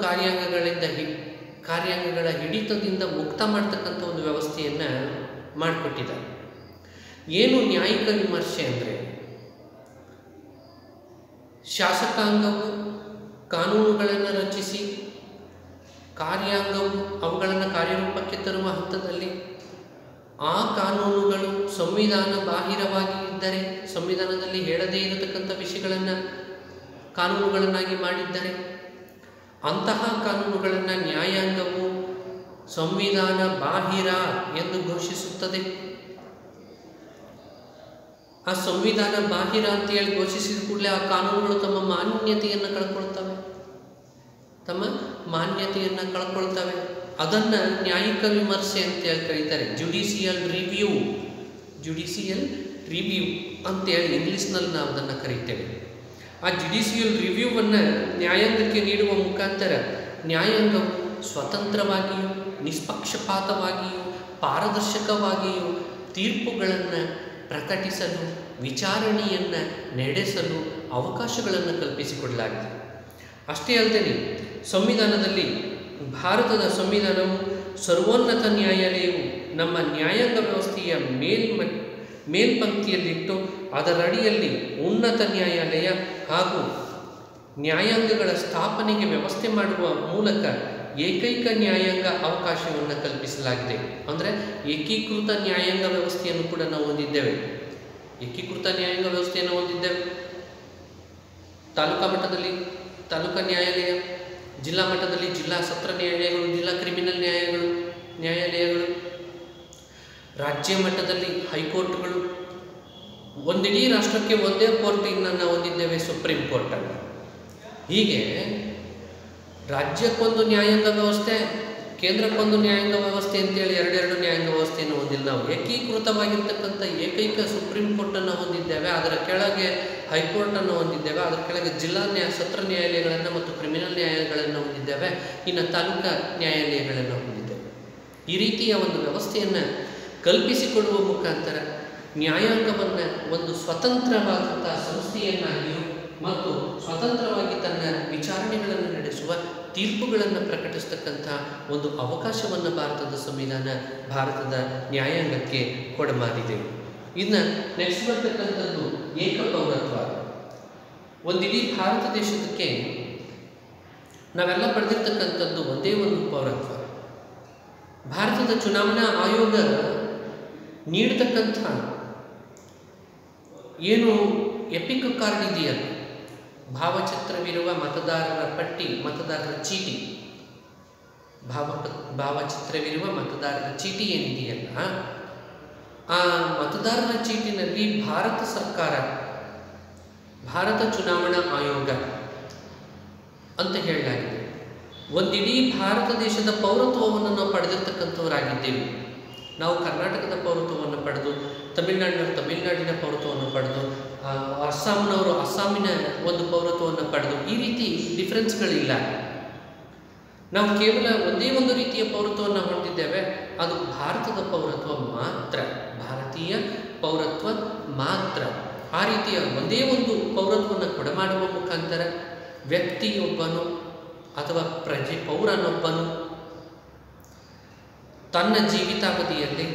ಕಾರ್ಯಾಂಗಗಳ ಹಿಡಿತದಿಂದ ಮುಕ್ತ ಮಾಡ್ತಕ್ಕಂಥ ಒಂದು ವ್ಯವಸ್ಥೆಯನ್ನು ಮಾಡಿಕೊಟ್ಟಿದ್ದಾರೆ. ಏನು ನ್ಯಾಯಿಕ ವಿಮರ್ಶೆ ಅಂದರೆ, ಶಾಸಕಾಂಗವು ಕಾನೂನುಗಳನ್ನು ರಚಿಸಿ ಕಾರ್ಯಾಂಗವು ಅವುಗಳನ್ನು ಕಾರ್ಯರೂಪಕ್ಕೆ ತರುವ ಹಂತದಲ್ಲಿ ಆ ಕಾನೂನುಗಳು ಸಂವಿಧಾನ ಬಾಹಿರವಾಗಿ ಇದ್ದರೆ, ಸಂವಿಧಾನದಲ್ಲಿ ಹೇಳದೇ ಇರತಕ್ಕಂಥ ವಿಷಯಗಳನ್ನು ಕಾನೂನುಗಳನ್ನಾಗಿ ಮಾಡಿದ್ದರೆ ಅಂತಹ ಕಾನೂನುಗಳನ್ನು ನ್ಯಾಯಾಂಗವು ಸಂವಿಧಾನ ಬಾಹಿರ ಎಂದು ಘೋಷಿಸುತ್ತದೆ. ಆ ಸಂವಿಧಾನ ಬಾಹಿರ ಅಂತೇಳಿ ಘೋಷಿಸಿದ ಕೂಡಲೇ ಆ ಕಾನೂನುಗಳು ತಮ್ಮ ಮಾನ್ಯತೆಯನ್ನು ಕಳ್ಕೊಳ್ತವೆ. ಅದನ್ನು ನ್ಯಾಯಿಕ ವಿಮರ್ಶೆ ಅಂತೇಳಿ ಕರೀತಾರೆ. ಜುಡಿಷಿಯಲ್ ರಿವ್ಯೂ ಅಂತೇಳಿ ಇಂಗ್ಲೀಷ್ನಲ್ಲಿ ನಾವು ಅದನ್ನು ಕರೀತೇವೆ. ಆ ಜುಡಿಷಿಯಲ್ ರಿವ್ಯೂವನ್ನು ನ್ಯಾಯಾಂಗಕ್ಕೆ ನೀಡುವ ಮುಖಾಂತರ ನ್ಯಾಯಾಂಗವು ಸ್ವತಂತ್ರವಾಗಿಯೂ ನಿಷ್ಪಕ್ಷಪಾತವಾಗಿಯೂ ಪಾರದರ್ಶಕವಾಗಿಯೂ ತೀರ್ಪುಗಳನ್ನು ಪ್ರಕಟಿಸಲು, ವಿಚಾರಣೆಯನ್ನು ನಡೆಸಲು ಅವಕಾಶಗಳನ್ನು ಕಲ್ಪಿಸಿಕೊಡಲಾಗಿದೆ. ಅಷ್ಟೇ ಅಲ್ಲದೆ ಸಂವಿಧಾನದಲ್ಲಿ ಭಾರತದ ಸಂವಿಧಾನವು ಸರ್ವೋನ್ನತ ನ್ಯಾಯಾಲಯವು ನಮ್ಮ ನ್ಯಾಯಾಂಗ ವ್ಯವಸ್ಥೆಯ ಮೇಲ್ಪಂಕ್ತಿಯಲ್ಲಿಟ್ಟು ಅದರಡಿಯಲ್ಲಿ ಉನ್ನತ ನ್ಯಾಯಾಲಯ ಹಾಗೂ ನ್ಯಾಯಾಂಗಗಳ ಸ್ಥಾಪನೆಗೆ ವ್ಯವಸ್ಥೆ ಮಾಡುವ ಮೂಲಕ ಏಕೈಕ ನ್ಯಾಯಾಂಗ ಅವಕಾಶವನ್ನು ಕಲ್ಪಿಸಲಾಗಿದೆ. ಅಂದರೆ ಏಕೀಕೃತ ನ್ಯಾಯಾಂಗ ವ್ಯವಸ್ಥೆಯನ್ನು ಕೂಡ ನಾವು ಹೊಂದಿದ್ದೇವೆ. ತಾಲೂಕಾ ಮಟ್ಟದಲ್ಲಿ ತಾಲೂಕಾ ನ್ಯಾಯಾಲಯ, ಜಿಲ್ಲಾ ಮಟ್ಟದಲ್ಲಿ ಜಿಲ್ಲಾ ಸತ್ರ ನ್ಯಾಯಾಲಯಗಳು, ಜಿಲ್ಲಾ ಕ್ರಿಮಿನಲ್ ನ್ಯಾಯಾಲಯಗಳು, ರಾಜ್ಯ ಮಟ್ಟದಲ್ಲಿ ಹೈಕೋರ್ಟ್ಗಳು, ಒಂದಿಡೀ ರಾಷ್ಟ್ರಕ್ಕೆ ಒಂದೇ ಕೋರ್ಟಿನನ್ನು ಹೊಂದಿದ್ದೇವೆ, ಸುಪ್ರೀಂ ಕೋರ್ಟನ್ನು. ಹೀಗೆ ರಾಜ್ಯಕ್ಕೊಂದು ನ್ಯಾಯಾಂಗ ವ್ಯವಸ್ಥೆ, ಕೇಂದ್ರಕ್ಕೊಂದು ನ್ಯಾಯಾಂಗ ವ್ಯವಸ್ಥೆ ಅಂತೇಳಿ ಎರಡೆರಡು ನ್ಯಾಯಾಂಗ ವ್ಯವಸ್ಥೆಯನ್ನು ಹೊಂದಿಲ್ಲ ನಾವು. ಏಕೀಕೃತವಾಗಿರ್ತಕ್ಕಂಥ ಏಕೈಕ ಸುಪ್ರೀಂ ಕೋರ್ಟನ್ನು ಹೊಂದಿದ್ದೇವೆ, ಅದರ ಕೆಳಗೆ ಹೈಕೋರ್ಟನ್ನು ಹೊಂದಿದ್ದೇವೆ, ಅದರ ಕೆಳಗೆ ಜಿಲ್ಲಾ ಸತ್ರ ನ್ಯಾಯಾಲಯಗಳನ್ನು ಮತ್ತು ಕ್ರಿಮಿನಲ್ ನ್ಯಾಯಾಲಯಗಳನ್ನು ಹೊಂದಿದ್ದೇವೆ, ಇನ್ನು ತಾಲೂಕಾ ನ್ಯಾಯಾಲಯಗಳನ್ನು ಹೊಂದಿದ್ದೇವೆ. ಈ ರೀತಿಯ ಒಂದು ವ್ಯವಸ್ಥೆಯನ್ನು ಕಲ್ಪಿಸಿಕೊಡುವ ಮುಖಾಂತರ ನ್ಯಾಯಾಂಗವನ್ನು ಒಂದು ಸ್ವತಂತ್ರವಾದಂಥ ಸಂಸ್ಥೆಯನ್ನಾಗಿಯೂ ಮತ್ತು ಸ್ವತಂತ್ರವಾಗಿ ತನ್ನ ವಿಚಾರಣೆಗಳನ್ನು ನಡೆಸುವ, ತೀರ್ಪುಗಳನ್ನು ಪ್ರಕಟಿಸ್ತಕ್ಕಂಥ ಒಂದು ಅವಕಾಶವನ್ನು ಭಾರತದ ಸಂವಿಧಾನ ಭಾರತದ ನ್ಯಾಯಾಂಗಕ್ಕೆ ಕೊಡಮಾಡಿದೆ. ಇನ್ನು ನೆಕ್ಸ್ಟ್ ಬರ್ತಕ್ಕಂಥದ್ದು ಏಕಪೌರತ್ವ. ಒಂದಿಡೀ ಭಾರತ ದೇಶಕ್ಕೆ ನಾವೆಲ್ಲ ಪಡೆದಿರ್ತಕ್ಕಂಥದ್ದು ಒಂದೇ ಒಂದು ಪೌರತ್ವ. ಭಾರತದ ಚುನಾವಣಾ ಆಯೋಗ ನೀಡತಕ್ಕಂಥ ಏನು ಎಪಿಕ್ ಕಾರ್ಡ್ ಇದೆಯಲ್ಲ, ಭಾವಚಿತ್ರವಿರುವ ಮತದಾರರ ಪಟ್ಟಿ, ಮತದಾರರ ಚೀಟಿ, ಭಾವಚಿತ್ರವಿರುವ ಮತದಾರರ ಚೀಟಿ ಏನಿದೆಯಲ್ಲ, ಆ ಮತದಾರರ ಚೀಟಿನಲ್ಲಿ ಭಾರತ ಸರ್ಕಾರ, ಭಾರತ ಚುನಾವಣಾ ಆಯೋಗ ಅಂತ ಹೇಳಲಾಗಿದೆ. ಒಂದಿಡೀ ಭಾರತ ದೇಶದ ಪೌರತ್ವವನ್ನು ನಾವು ಪಡೆದಿರ್ತಕ್ಕಂಥವರಾಗಿದ್ದೇವೆ. ನಾವು ಕರ್ನಾಟಕದ ಪೌರತ್ವವನ್ನು ಪಡೆದು, ತಮಿಳುನಾಡಿನವರು ತಮಿಳುನಾಡಿನ ಪೌರತ್ವವನ್ನು ಪಡೆದು, ಅಸ್ಸಾಂನವರು ಅಸ್ಸಾಮಿನ ಒಂದು ಪೌರತ್ವವನ್ನು ಪಡೆದು, ಈ ರೀತಿ ಡಿಫ್ರೆನ್ಸ್ಗಳಿಲ್ಲ. ನಾವು ಕೇವಲ ಒಂದೇ ಒಂದು ರೀತಿಯ ಪೌರತ್ವವನ್ನು ಹೊಂದಿದ್ದೇವೆ, ಅದು ಭಾರತದ ಪೌರತ್ವ ಮಾತ್ರ, ಭಾರತೀಯ ಪೌರತ್ವ ಮಾತ್ರ. ಆ ರೀತಿಯ ಒಂದೇ ಒಂದು ಪೌರತ್ವವನ್ನು ಕೊಡಮಾಡುವ ಮುಖಾಂತರ ವ್ಯಕ್ತಿಯೊಬ್ಬನು ಅಥವಾ ಪೌರನೊಬ್ಬನು ತನ್ನ ಜೀವಿತಾವಧಿಯಲ್ಲಿ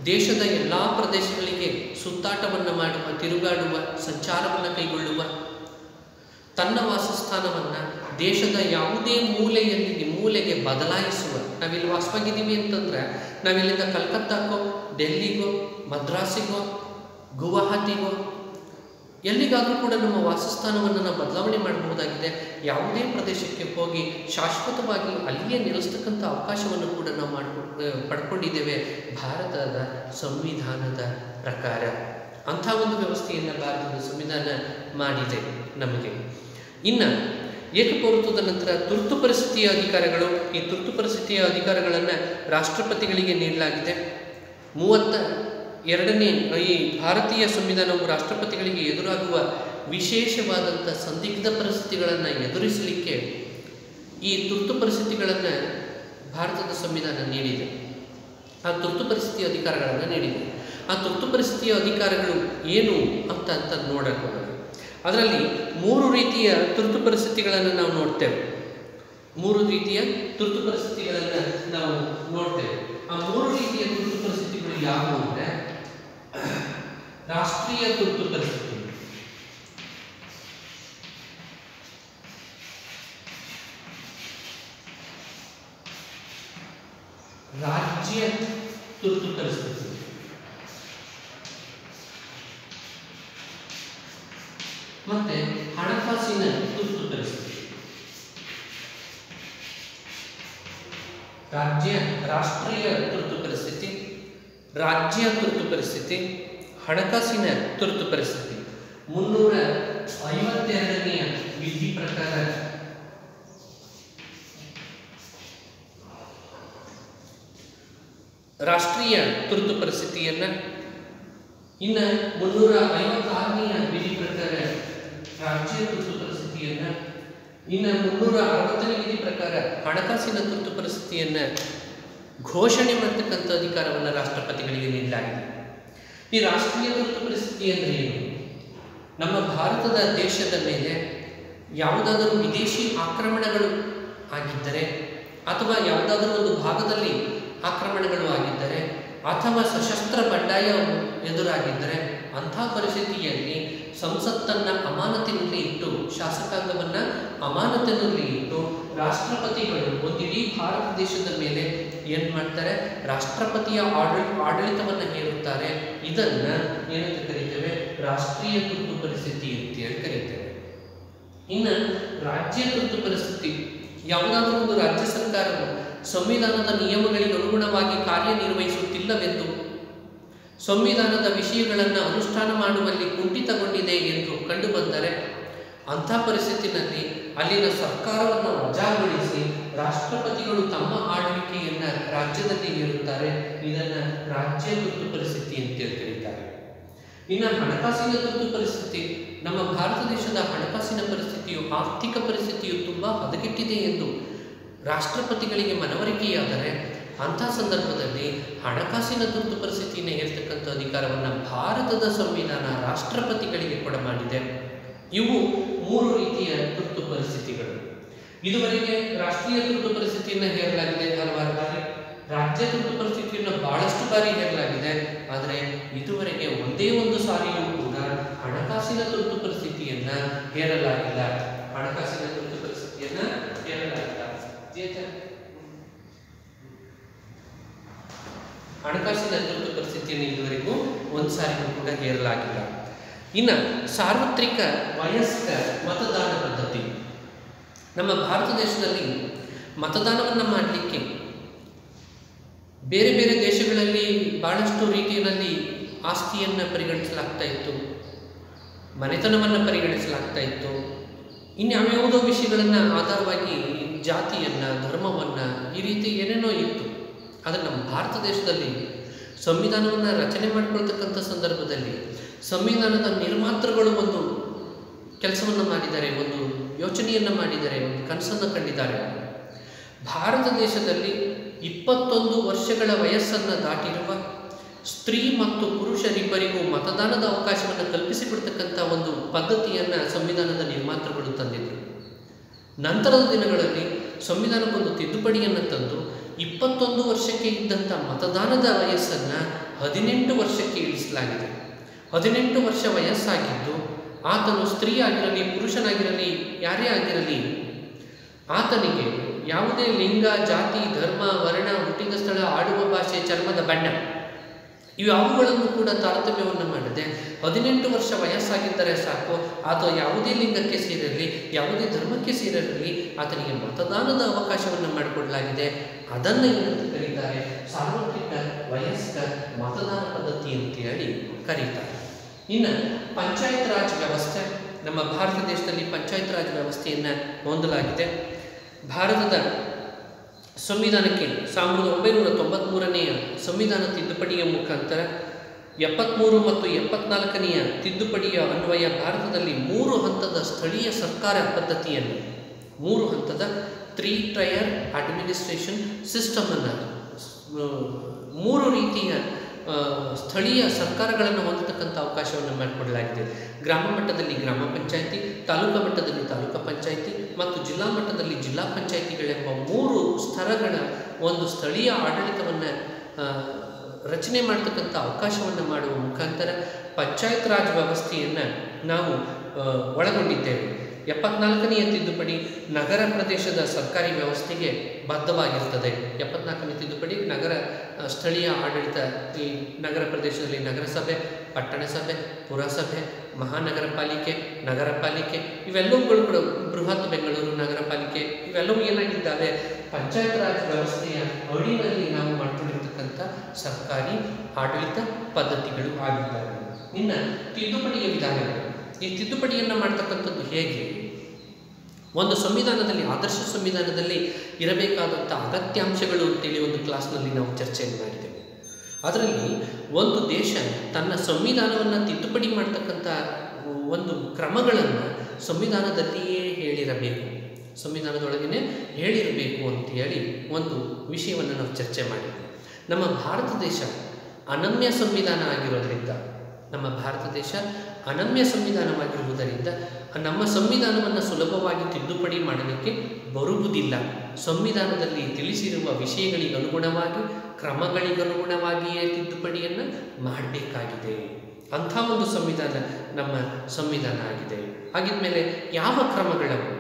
ದೇಶದ ಎಲ್ಲ ಪ್ರದೇಶಗಳಿಗೆ ಸುತ್ತಾಟವನ್ನು ಮಾಡುವ, ತಿರುಗಾಡುವ, ಸಂಚಾರವನ್ನು ಕೈಗೊಳ್ಳುವ, ತನ್ನ ವಾಸಸ್ಥಾನವನ್ನು ದೇಶದ ಯಾವುದೇ ಮೂಲೆಗೆ ಬದಲಾಯಿಸುವ. ನಾವಿಲ್ಲಿ ವಾಸವಾಗಿದ್ದೀವಿ ಅಂತಂದರೆ ನಾವಿಲ್ಲಿಂದ ಕಲ್ಕತ್ತಾಕ್ಕೋ, ಡೆಲ್ಲಿಗೋ, ಮದ್ರಾಸಿಗೋ, ಗುವಾಹಟಿಗೋ, ಎಲ್ಲಿಗಾದರೂ ಕೂಡ ನಮ್ಮ ವಾಸಸ್ಥಾನವನ್ನು ನಾವು ಬದಲಾವಣೆ ಮಾಡಬಹುದಾಗಿದೆ. ಯಾವುದೇ ಪ್ರದೇಶಕ್ಕೆ ಹೋಗಿ ಶಾಶ್ವತವಾಗಿ ಅಲ್ಲಿಯೇ ನೆಲೆಸ್ತಕ್ಕಂಥ ಅವಕಾಶವನ್ನು ಕೂಡ ನಾವು ಪಡ್ಕೊಂಡಿದ್ದೇವೆ ಭಾರತದ ಸಂವಿಧಾನದ ಪ್ರಕಾರ. ಅಂಥ ಒಂದು ವ್ಯವಸ್ಥೆಯನ್ನು ಭಾರತದ ಸಂವಿಧಾನ ಮಾಡಿದೆ ನಮಗೆ. ಇನ್ನು ಏಕಪೌರತ್ವದ ನಂತರ ತುರ್ತು ಪರಿಸ್ಥಿತಿಯ ಅಧಿಕಾರಗಳು. ಈ ತುರ್ತು ಪರಿಸ್ಥಿತಿಯ ಅಧಿಕಾರಗಳನ್ನು ರಾಷ್ಟ್ರಪತಿಗಳಿಗೆ ನೀಡಲಾಗಿದೆ. 32ನೇ ಈ ಭಾರತೀಯ ಸಂವಿಧಾನವು ರಾಷ್ಟ್ರಪತಿಗಳಿಗೆ ಎದುರಾಗುವ ವಿಶೇಷವಾದಂಥ ಸಂದಿಗ್ಧ ಪರಿಸ್ಥಿತಿಗಳನ್ನು ಎದುರಿಸಲಿಕ್ಕೆ ಈ ತುರ್ತು ಪರಿಸ್ಥಿತಿಗಳನ್ನು ಭಾರತದ ಸಂವಿಧಾನ ನೀಡಿದೆ. ಆ ತುರ್ತು ಪರಿಸ್ಥಿತಿಯ ಅಧಿಕಾರಗಳನ್ನು ನೀಡಿದೆ. ಆ ತುರ್ತು ಪರಿಸ್ಥಿತಿಯ ಅಧಿಕಾರಗಳು ಏನು ಅಂತ ನೋಡೋಣ. ಅದರಲ್ಲಿ 3 ರೀತಿಯ ತುರ್ತು ಪರಿಸ್ಥಿತಿಗಳನ್ನು ನಾವು ನೋಡ್ತೇವೆ. 3 ರೀತಿಯ ತುರ್ತು ಪರಿಸ್ಥಿತಿಗಳನ್ನು ನಾವು ನೋಡ್ತೇವೆ. ಆ 3 ರೀತಿಯ ತುರ್ತು ಪರಿಸ್ಥಿತಿಗಳು ಯಾವುವು ಅಂದರೆ, ರಾಷ್ಟ್ರೀಯ ತುರ್ತು ಪರಿಸ್ಥಿತಿ, ರಾಜ್ಯ ತುರ್ತು ಪರಿಸ್ಥಿತಿ, ಮತ್ತೆ ಹಣಕಾಸಿನ ತುರ್ತು ಪರಿಸ್ಥಿತಿ. ರಾಷ್ಟ್ರೀಯ ತುರ್ತು ಪರಿಸ್ಥಿತಿ, ರಾಜ್ಯ ತುರ್ತು ಪರಿಸ್ಥಿತಿ, ಹಣಕಾಸಿನ ತುರ್ತು ಪರಿಸ್ಥಿತಿ. 352ನೇ ವಿಧಿ ಪ್ರಕಾರ ರಾಷ್ಟ್ರೀಯ ತುರ್ತು ಪರಿಸ್ಥಿತಿಯನ್ನ, ಇನ್ನು 356ನೇ ವಿಧಿ ಪ್ರಕಾರ ರಾಜ್ಯ ತುರ್ತು ಪರಿಸ್ಥಿತಿಯನ್ನ, ಇನ್ನು 360ನೇ ವಿಧಿ ಪ್ರಕಾರ ಹಣಕಾಸಿನ ತುರ್ತು ಪರಿಸ್ಥಿತಿಯನ್ನ ಘೋಷಣೆ ಮಾಡತಕ್ಕಂಥ ಅಧಿಕಾರವನ್ನು ರಾಷ್ಟ್ರಪತಿಗಳಿಗೆ ನೀಡಲಾಗಿದೆ. ಈ ರಾಷ್ಟ್ರೀಯ ತುರ್ತು ಪರಿಸ್ಥಿತಿ ಅಂದರೆ ಏನು? ನಮ್ಮ ಭಾರತದ ದೇಶದ ಮೇಲೆ ಯಾವುದಾದರೂ ವಿದೇಶಿ ಆಕ್ರಮಣಗಳು ಆಗಿದ್ದರೆ, ಅಥವಾ ಯಾವುದಾದರೂ ಒಂದು ಭಾಗದಲ್ಲಿ ಆಕ್ರಮಣಗಳು ಆಗಿದ್ದರೆ, ಅಥವಾ ಸಶಸ್ತ್ರ ಬಂಡಾಯ ಎದುರಾಗಿದ್ದರೆ, ಅಂಥ ಪರಿಸ್ಥಿತಿಯಲ್ಲಿ ಸಂಸತ್ತನ್ನು ಅಮಾನತಿನಲ್ಲಿ ಇಟ್ಟು, ಶಾಸಕಾಂಗವನ್ನು ಅಮಾನತಿನಲ್ಲಿ ಇಟ್ಟು ರಾಷ್ಟ್ರಪತಿಗಳು ಒಂದು ಇಡೀ ಭಾರತ ದೇಶದ ಮೇಲೆ ಏನು ಮಾಡ್ತಾರೆ? ರಾಷ್ಟ್ರಪತಿಯ ಆಡಳಿತವನ್ನು ಹೇರುತ್ತಾರೆ. ಇದನ್ನು ಏನಂತ ಕರೀತೇವೆ? ರಾಷ್ಟ್ರೀಯ ತುರ್ತು ಪರಿಸ್ಥಿತಿ ಅಂತೇಳಿ ಕರೀತೇವೆ. ಇನ್ನು ರಾಜ್ಯ ತುರ್ತು ಪರಿಸ್ಥಿತಿ, ಯಾವುದಾದ್ರೂ ಒಂದು ರಾಜ್ಯ ಸರ್ಕಾರವು ಸಂವಿಧಾನದ ನಿಯಮಗಳಿಗೆ ಅನುಗುಣವಾಗಿ ಕಾರ್ಯನಿರ್ವಹಿಸುತ್ತಿಲ್ಲವೆಂದು, ಸಂವಿಧಾನದ ವಿಷಯಗಳನ್ನು ಅನುಷ್ಠಾನ ಮಾಡುವಲ್ಲಿ ಕುಂಠಿತಗೊಂಡಿದೆ ಎಂದು ಕಂಡುಬಂದರೆ, ಅಂಥ ಪರಿಸ್ಥಿತಿನಲ್ಲಿ ಅಲ್ಲಿನ ಸರ್ಕಾರವನ್ನು ವಜಾಗೊಳಿಸಿ ರಾಷ್ಟ್ರಪತಿಗಳು ತಮ್ಮ ಆಳ್ವಿಕೆಯನ್ನು ರಾಜ್ಯದಲ್ಲಿ ಹೇರುತ್ತಾರೆ. ಇದನ್ನು ರಾಜ್ಯ ತುರ್ತು ಪರಿಸ್ಥಿತಿ ಅಂತೇಳಿ ಕರೀತಾರೆ. ಇನ್ನು ಹಣಕಾಸಿನ ತುರ್ತು ಪರಿಸ್ಥಿತಿ, ನಮ್ಮ ಭಾರತ ದೇಶದ ಹಣಕಾಸಿನ ಪರಿಸ್ಥಿತಿಯು, ಆರ್ಥಿಕ ಪರಿಸ್ಥಿತಿಯು ತುಂಬ ಹದಗೆಟ್ಟಿದೆ ಎಂದು ರಾಷ್ಟ್ರಪತಿಗಳಿಗೆ ಮನವರಿಕೆಯಾದರೆ, ಅಂಥ ಸಂದರ್ಭದಲ್ಲಿ ಹಣಕಾಸಿನ ತುರ್ತು ಪರಿಸ್ಥಿತಿಯನ್ನು ಹೇರ್ತಕ್ಕಂಥ ಅಧಿಕಾರವನ್ನು ಭಾರತದ ಸಂವಿಧಾನ ರಾಷ್ಟ್ರಪತಿಗಳಿಗೆ ಕೊಡಮಾಡಿದೆ. ಇವು 3 ರೀತಿಯ ತುರ್ತು ಪರಿಸ್ಥಿತಿಗಳು. ಇದುವರೆಗೆ ರಾಷ್ಟ್ರೀಯ ತುರ್ತು ಪರಿಸ್ಥಿತಿಯನ್ನು ಹೇರಲಾಗಿದೆ ಹಲವಾರು ಬಾರಿ, ರಾಜ್ಯ ತುರ್ತು ಪರಿಸ್ಥಿತಿಯನ್ನು ಬಹಳಷ್ಟು ಬಾರಿ ಹೇರಲಾಗಿದೆ. ಆದರೆ ಇದುವರೆಗೆ ಒಂದೇ ಒಂದು ಸಾರಿಯೂ ಕೂಡ ಹಣಕಾಸಿನ ತುರ್ತು ಪರಿಸ್ಥಿತಿಯನ್ನು ಹೇರಲಾಗಿಲ್ಲ. ಹಣಕಾಸಿನ ತುರ್ತು ಪರಿಸ್ಥಿತಿಯನ್ನು ಹೇರಲಾಗಿಲ್ಲ. ಹಣಕಾಸಿನ ತುರ್ತು ಪರಿಸ್ಥಿತಿಯನ್ನು ಇದುವರೆಗೂ ಒಂದು ಸಾರಿಗೂ ಕೂಡ ಹೇರಲಾಗಿಲ್ಲ. ಇನ್ನು ಸಾರ್ವತ್ರಿಕ ವಯಸ್ಕ ಮತದಾನ ಪದ್ಧತಿ, ನಮ್ಮ ಭಾರತ ದೇಶದಲ್ಲಿ ಮತದಾನವನ್ನು ಮಾಡಲಿಕ್ಕೆ ಬೇರೆ ಬೇರೆ ದೇಶಗಳಲ್ಲಿ ಬಹಳಷ್ಟು ರೀತಿಯಲ್ಲಿ ಆಸ್ತಿಯನ್ನು ಪರಿಗಣಿಸಲಾಗ್ತಾ ಇತ್ತು, ಮನೆತನವನ್ನು ಪರಿಗಣಿಸಲಾಗ್ತಾ ಇತ್ತು, ಇನ್ಯಾವ್ಯಾವುದೋ ವಿಷಯಗಳನ್ನು ಆಧಾರವಾಗಿ ಜಾತಿಯನ್ನು, ಧರ್ಮವನ್ನು, ಈ ರೀತಿ ಏನೇನೋ ಇತ್ತು. ಆದರೆ ನಮ್ಮ ಭಾರತ ದೇಶದಲ್ಲಿ ಸಂವಿಧಾನವನ್ನು ರಚನೆ ಮಾಡಿಕೊಳ್ತಕ್ಕಂಥ ಸಂದರ್ಭದಲ್ಲಿ ಸಂವಿಧಾನದ ನಿರ್ಮಾತೃಗಳು ಒಂದು ಕೆಲಸವನ್ನು ಮಾಡಿದ್ದಾರೆ, ಒಂದು ಯೋಚನೆಯನ್ನು ಮಾಡಿದ್ದಾರೆ, ಒಂದು ಕನಸನ್ನು ಕಂಡಿದ್ದಾರೆ. ಭಾರತ ದೇಶದಲ್ಲಿ 21 ವರ್ಷಗಳ ವಯಸ್ಸನ್ನು ದಾಟಿರುವ ಸ್ತ್ರೀ ಮತ್ತು ಪುರುಷರಿಬ್ಬರಿಗೂ ಮತದಾನದ ಅವಕಾಶವನ್ನು ಕಲ್ಪಿಸಿಕೊಡ್ತಕ್ಕಂಥ ಒಂದು ಪದ್ಧತಿಯನ್ನು ಸಂವಿಧಾನದ ನಿರ್ಮಾತೃಗಳು ತಂದಿದ್ದರು. ನಂತರದ ದಿನಗಳಲ್ಲಿ ಸಂವಿಧಾನಕ್ಕೊಂದು ತಿದ್ದುಪಡಿಯನ್ನು ತಂದು 21 ವರ್ಷಕ್ಕೆ ಇದ್ದಂಥ ಮತದಾನದ ವಯಸ್ಸನ್ನು 18 ವರ್ಷಕ್ಕೆ ಇಳಿಸಲಾಗಿದೆ. 18 ವರ್ಷ ವಯಸ್ಸಾಗಿದ್ದು ಆತನು ಸ್ತ್ರೀ ಆಗಿರಲಿ, ಪುರುಷನಾಗಿರಲಿ, ಯಾರೇ ಆಗಿರಲಿ, ಆತನಿಗೆ ಯಾವುದೇ ಲಿಂಗ, ಜಾತಿ, ಧರ್ಮ, ವರ್ಣ, ಹುಟ್ಟಿದ ಸ್ಥಳ, ಆಡುವ ಭಾಷೆ, ಚರ್ಮದ ಬಣ್ಣ ಇವುಗಳನ್ನು ಕೂಡ ತಾರತಮ್ಯವನ್ನು ಮಾಡದೆ 18 ವರ್ಷ ವಯಸ್ಸಾಗಿದ್ದರೆ ಸಾಕು, ಆತ ಯಾವುದೇ ಲಿಂಗಕ್ಕೆ ಸೇರಿರಲಿ, ಯಾವುದೇ ಧರ್ಮಕ್ಕೆ ಸೇರಿರಲಿ, ಆತನಿಗೆ ಮತದಾನದ ಅವಕಾಶವನ್ನು ಮಾಡಿಕೊಡಲಾಗಿದೆ. ಅದನ್ನು ಏನಂತ ಕರೀತಾರೆ? ಸಾರ್ವತ್ರಿಕ ವಯಸ್ಕ ಮತದಾನ ಪದ್ಧತಿ ಅಂತೇಳಿ ಕರೀತಾರೆ. ಇನ್ನು ಪಂಚಾಯತ್ ರಾಜ್ ವ್ಯವಸ್ಥೆ, ನಮ್ಮ ಭಾರತ ದೇಶದಲ್ಲಿ ಪಂಚಾಯತ್ ರಾಜ್ ವ್ಯವಸ್ಥೆಯನ್ನು ಹೊಂದಲಾಗಿದೆ. ಭಾರತದ ಸಂವಿಧಾನಕ್ಕೆ 1993ನೇ ಸಂವಿಧಾನ ತಿದ್ದುಪಡಿಯ ಮುಖಾಂತರ 73 ಮತ್ತು 74ನೇ ತಿದ್ದುಪಡಿಯ ಅನ್ವಯ ಭಾರತದಲ್ಲಿ 3 ಹಂತದ ಸ್ಥಳೀಯ ಸರ್ಕಾರ ಪದ್ಧತಿಯನ್ನು, 3 ಹಂತದ 3 ಟೈರ್ ಅಡ್ಮಿನಿಸ್ಟ್ರೇಷನ್ ಸಿಸ್ಟಮನ್ನು ಮೂರು ರೀತಿಯ ಸ್ಥಳೀಯ ಸರ್ಕಾರಗಳನ್ನು ಹೊಂದತಕ್ಕಂಥ ಅವಕಾಶವನ್ನು ಮಾಡಿಕೊಡಲಾಗಿದೆ. ಗ್ರಾಮ ಮಟ್ಟದಲ್ಲಿ ಗ್ರಾಮ ಪಂಚಾಯಿತಿ, ತಾಲೂಕು ಮಟ್ಟದಲ್ಲಿ ತಾಲೂಕು ಪಂಚಾಯಿತಿ ಮತ್ತು ಜಿಲ್ಲಾ ಮಟ್ಟದಲ್ಲಿ ಜಿಲ್ಲಾ ಪಂಚಾಯಿತಿಗಳೆಂಬ ಮೂರು ಸ್ತರಗಳ ಒಂದು ಸ್ಥಳೀಯ ಆಡಳಿತವನ್ನು ರಚನೆ ಮಾಡತಕ್ಕಂಥ ಅವಕಾಶವನ್ನು ಮಾಡುವ ಮುಖಾಂತರ ಪಂಚಾಯತ್ ರಾಜ್ ವ್ಯವಸ್ಥೆಯನ್ನು ನಾವು ಒಳಗೊಂಡಿದ್ದೇವೆ. 74ನೇ ತಿದ್ದುಪಡಿ ನಗರ ಪ್ರದೇಶದ ಸರ್ಕಾರಿ ವ್ಯವಸ್ಥೆಗೆ ಬದ್ಧವಾಗಿರ್ತದೆ. 74ನೇ ತಿದ್ದುಪಡಿ ನಗರ ಸ್ಥಳೀಯ ಆಡಳಿತ, ಈ ನಗರ ಪ್ರದೇಶದಲ್ಲಿ ನಗರಸಭೆ, ಪಟ್ಟಣ ಸಭೆ, ಪುರಸಭೆ, ಮಹಾನಗರ ಪಾಲಿಕೆ, ನಗರ ಪಾಲಿಕೆ ಇವೆಲ್ಲವುಗಳು ಕೂಡ, ಬೃಹತ್ ಬೆಂಗಳೂರು ನಗರ ಪಾಲಿಕೆ ಇವೆಲ್ಲವೂ ಏನಾಗಿದ್ದಾವೆ, ಪಂಚಾಯತ್ ರಾಜ್ ವ್ಯವಸ್ಥೆಯ ಅಡಿಯಲ್ಲಿ ನಾವು ಮಾಡಿಕೊಂಡಿರ್ತಕ್ಕಂಥ ಸರ್ಕಾರಿ ಆಡಳಿತ ಪದ್ಧತಿಗಳು ಆಗಿದ್ದಾವೆ. ಇನ್ನು ತಿದ್ದುಪಡಿಯ ವಿಧಾನಗಳು, ಈ ತಿದ್ದುಪಡಿಯನ್ನು ಮಾಡ್ತಕ್ಕಂಥದ್ದು ಹೇಗೆ? ಒಂದು ಸಂವಿಧಾನದಲ್ಲಿ, ಆದರ್ಶ ಸಂವಿಧಾನದಲ್ಲಿ ಇರಬೇಕಾದಂಥ ಅಗತ್ಯಾಂಶಗಳು ಅಂತೇಳಿ ಒಂದು ಕ್ಲಾಸ್ನಲ್ಲಿ ನಾವು ಚರ್ಚೆಯನ್ನು ಮಾಡಿದ್ದೇವೆ. ಅದರಲ್ಲಿ ಒಂದು ದೇಶ ತನ್ನ ಸಂವಿಧಾನವನ್ನು ತಿದ್ದುಪಡಿ ಮಾಡ್ತಕ್ಕಂಥ ಒಂದು ಕ್ರಮಗಳನ್ನು ಸಂವಿಧಾನದಲ್ಲಿಯೇ ಹೇಳಿರಬೇಕು, ಸಂವಿಧಾನದೊಳಗೇ ಹೇಳಿರಬೇಕು ಅಂತೇಳಿ ಒಂದು ವಿಷಯವನ್ನು ನಾವು ಚರ್ಚೆ ಮಾಡಿದ್ದೇವೆ. ನಮ್ಮ ಭಾರತ ದೇಶ ಅನನ್ಯ ಸಂವಿಧಾನ ಆಗಿರೋದ್ರಿಂದ, ನಮ್ಮ ಭಾರತ ದೇಶ ಅನನ್ಯ ಸಂವಿಧಾನವಾಗಿರುವುದರಿಂದ ನಮ್ಮ ಸಂವಿಧಾನವನ್ನು ಸುಲಭವಾಗಿ ತಿದ್ದುಪಡಿ ಮಾಡಲಿಕ್ಕೆ ಬರುವುದಿಲ್ಲ. ಸಂವಿಧಾನದಲ್ಲಿ ತಿಳಿಸಿರುವ ವಿಷಯಗಳಿಗನುಗುಣವಾಗಿ, ಕ್ರಮಗಳಿಗನುಗುಣವಾಗಿಯೇ ತಿದ್ದುಪಡಿಯನ್ನು ಮಾಡಬೇಕಾಗಿದೆ. ಅಂಥ ಒಂದು ಸಂವಿಧಾನ ನಮ್ಮ ಸಂವಿಧಾನ ಆಗಿದೆ. ಹಾಗಿದ್ಮೇಲೆ ಯಾವ ಕ್ರಮಗಳವು?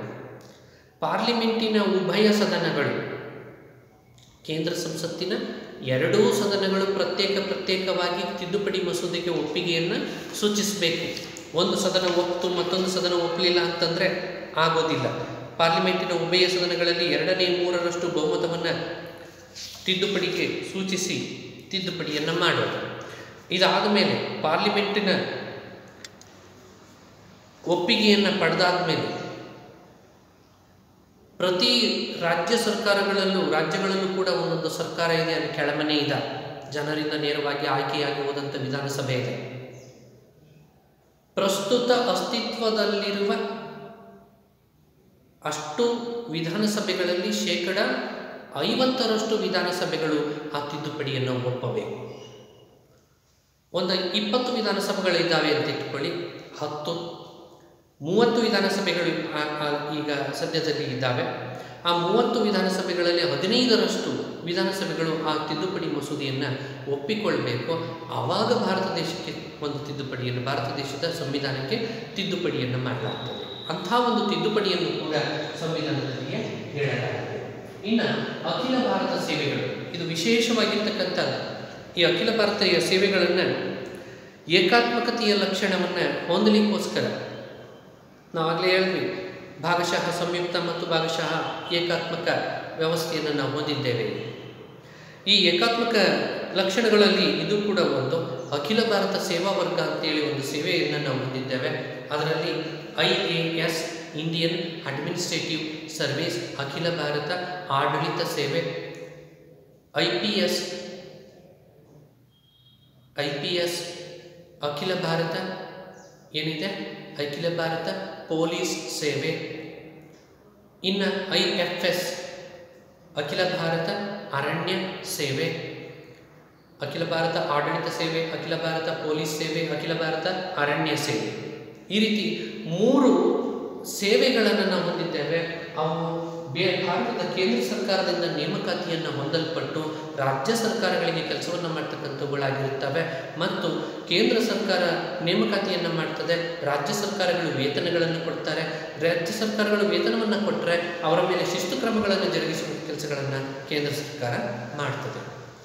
ಪಾರ್ಲಿಮೆಂಟಿನ ಉಭಯ ಸದನಗಳು, ಕೇಂದ್ರ ಸಂಸತ್ತಿನ ಎರಡೂ ಸದನಗಳು ಪ್ರತ್ಯೇಕವಾಗಿ ತಿದ್ದುಪಡಿ ಮಸೂದೆಗೆ ಒಪ್ಪಿಗೆಯನ್ನು ಸೂಚಿಸಬೇಕು. ಒಂದು ಸದನ ಒಪ್ಪಿತು ಮತ್ತೊಂದು ಸದನ ಒಪ್ಪಲಿಲ್ಲ ಅಂತಂದರೆ ಆಗೋದಿಲ್ಲ. ಪಾರ್ಲಿಮೆಂಟಿನ ಉಭಯ ಸದನಗಳಲ್ಲಿ 2/3 ಬಹುಮತವನ್ನು ತಿದ್ದುಪಡಿಗೆ ಸೂಚಿಸಿ ತಿದ್ದುಪಡಿಯನ್ನು ಮಾಡೋದು. ಇದಾದ ಮೇಲೆ ಪಾರ್ಲಿಮೆಂಟಿನ ಒಪ್ಪಿಗೆಯನ್ನು ಪಡೆದಾದ ಮೇಲೆ ಪ್ರತಿ ರಾಜ್ಯಗಳಲ್ಲೂ ಕೂಡ ಒಂದೊಂದು ಸರ್ಕಾರ ಇದೆ, ಅಲ್ಲಿ ಕೆಳಮನೆ ಇದೆ, ಜನರಿಂದ ನೇರವಾಗಿ ಆಯ್ಕೆಯಾಗಿ ಹೋದಂಥ ವಿಧಾನಸಭೆ ಇದೆ. ಪ್ರಸ್ತುತ ಅಸ್ತಿತ್ವದಲ್ಲಿರುವ ಅಷ್ಟು ವಿಧಾನಸಭೆಗಳಲ್ಲಿ 50% ವಿಧಾನಸಭೆಗಳು ಆ ತಿದ್ದುಪಡಿಯನ್ನು ಒಪ್ಪಬೇಕು. ಒಂದು 20 ವಿಧಾನಸಭೆಗಳಿದ್ದಾವೆ ಅಂತ ಇಟ್ಕೊಳ್ಳಿ, 30 ವಿಧಾನಸಭೆಗಳು ಈಗ ಸದ್ಯದಲ್ಲಿ ಇದ್ದಾವೆ. ಆ 30 ವಿಧಾನಸಭೆಗಳಲ್ಲಿ 15% ವಿಧಾನಸಭೆಗಳು ಆ ತಿದ್ದುಪಡಿ ಮಸೂದೆಯನ್ನು ಒಪ್ಪಿಕೊಳ್ಬೇಕು. ಆವಾಗ ಭಾರತ ದೇಶಕ್ಕೆ ಒಂದು ತಿದ್ದುಪಡಿಯನ್ನು, ಭಾರತ ದೇಶದ ಸಂವಿಧಾನಕ್ಕೆ ತಿದ್ದುಪಡಿಯನ್ನು ಮಾಡಲಾಗ್ತದೆ. ಅಂಥ ಒಂದು ತಿದ್ದುಪಡಿಯನ್ನು ಕೂಡ ಸಂವಿಧಾನದಲ್ಲಿಯೇ ಹೇಳಲಾಗಿದೆ. ಇನ್ನು ಅಖಿಲ ಭಾರತ ಸೇವೆಗಳು, ಇದು ವಿಶೇಷವಾಗಿರ್ತಕ್ಕಂಥದ್ದು. ಈ ಅಖಿಲ ಭಾರತೀಯ ಸೇವೆಗಳನ್ನು ಏಕಾತ್ಮಕತೆಯ ಲಕ್ಷಣವನ್ನು ಹೊಂದಲಿಕ್ಕೋಸ್ಕರ ನಾವಾಗಲೇ ಹೇಳಿದ್ವಿ, ಭಾಗಶಃ ಸಂಯುಕ್ತ ಮತ್ತು ಭಾಗಶಃ ಏಕಾತ್ಮಕ ವ್ಯವಸ್ಥೆಯನ್ನು ನಾವು ಹೊಂದಿದ್ದೇವೆ. ಈ ಏಕಾತ್ಮಕ ಲಕ್ಷಣಗಳಲ್ಲಿ ಇದು ಕೂಡ ಒಂದು. ಅಖಿಲ ಭಾರತ ಸೇವಾ ವರ್ಗ ಅಂತೇಳಿ ಒಂದು ಸೇವೆಯನ್ನು ನಾವು ಹೊಂದಿದ್ದೇವೆ. ಅದರಲ್ಲಿ IAS, ಇಂಡಿಯನ್ ಅಡ್ಮಿನಿಸ್ಟ್ರೇಟಿವ್ ಸರ್ವಿಸ್, ಅಖಿಲ ಭಾರತ ಆಡಳಿತ ಸೇವೆ, IPS ಅಖಿಲ ಭಾರತ ಏನಿದೆ, ಅಖಿಲ ಭಾರತ ಪೊಲೀಸ್ ಸೇವೆ. ಇನ್ನು IFS ಅಖಿಲ ಭಾರತ ಅರಣ್ಯ ಸೇವೆ, ಅಖಿಲ ಭಾರತ ಆಡಳಿತ ಸೇವೆ, ಅಖಿಲ ಭಾರತ ಪೊಲೀಸ್ ಸೇವೆ, ಅಖಿಲ ಭಾರತ ಅರಣ್ಯ ಸೇವೆ. ಈ ರೀತಿ 3 ಸೇವೆಗಳನ್ನು ನಾವು ಹೊಂದಿದ್ದೇವೆ. ಅವು ಭಾರತದ ಕೇಂದ್ರ ಸರ್ಕಾರದಿಂದ ನೇಮಕಾತಿಯನ್ನು ಹೊಂದಲ್ಪಟ್ಟು ರಾಜ್ಯ ಸರ್ಕಾರಗಳಿಗೆ ಕೆಲಸವನ್ನು ಮಾಡ್ತಕ್ಕಂಥವುಗಳಾಗಿರುತ್ತವೆ. ಮತ್ತು ಕೇಂದ್ರ ಸರ್ಕಾರ ನೇಮಕಾತಿಯನ್ನು ಮಾಡ್ತದೆ, ರಾಜ್ಯ ಸರ್ಕಾರಗಳು ವೇತನಗಳನ್ನು ಕೊಡ್ತಾರೆ. ರಾಜ್ಯ ಸರ್ಕಾರಗಳು ವೇತನವನ್ನು ಕೊಟ್ಟರೆ ಅವರ ಮೇಲೆ ಶಿಸ್ತು ಕ್ರಮಗಳನ್ನು ಜರುಗಿಸುವ ಕೆಲಸಗಳನ್ನು ಕೇಂದ್ರ ಸರ್ಕಾರ ಮಾಡ್ತದೆ.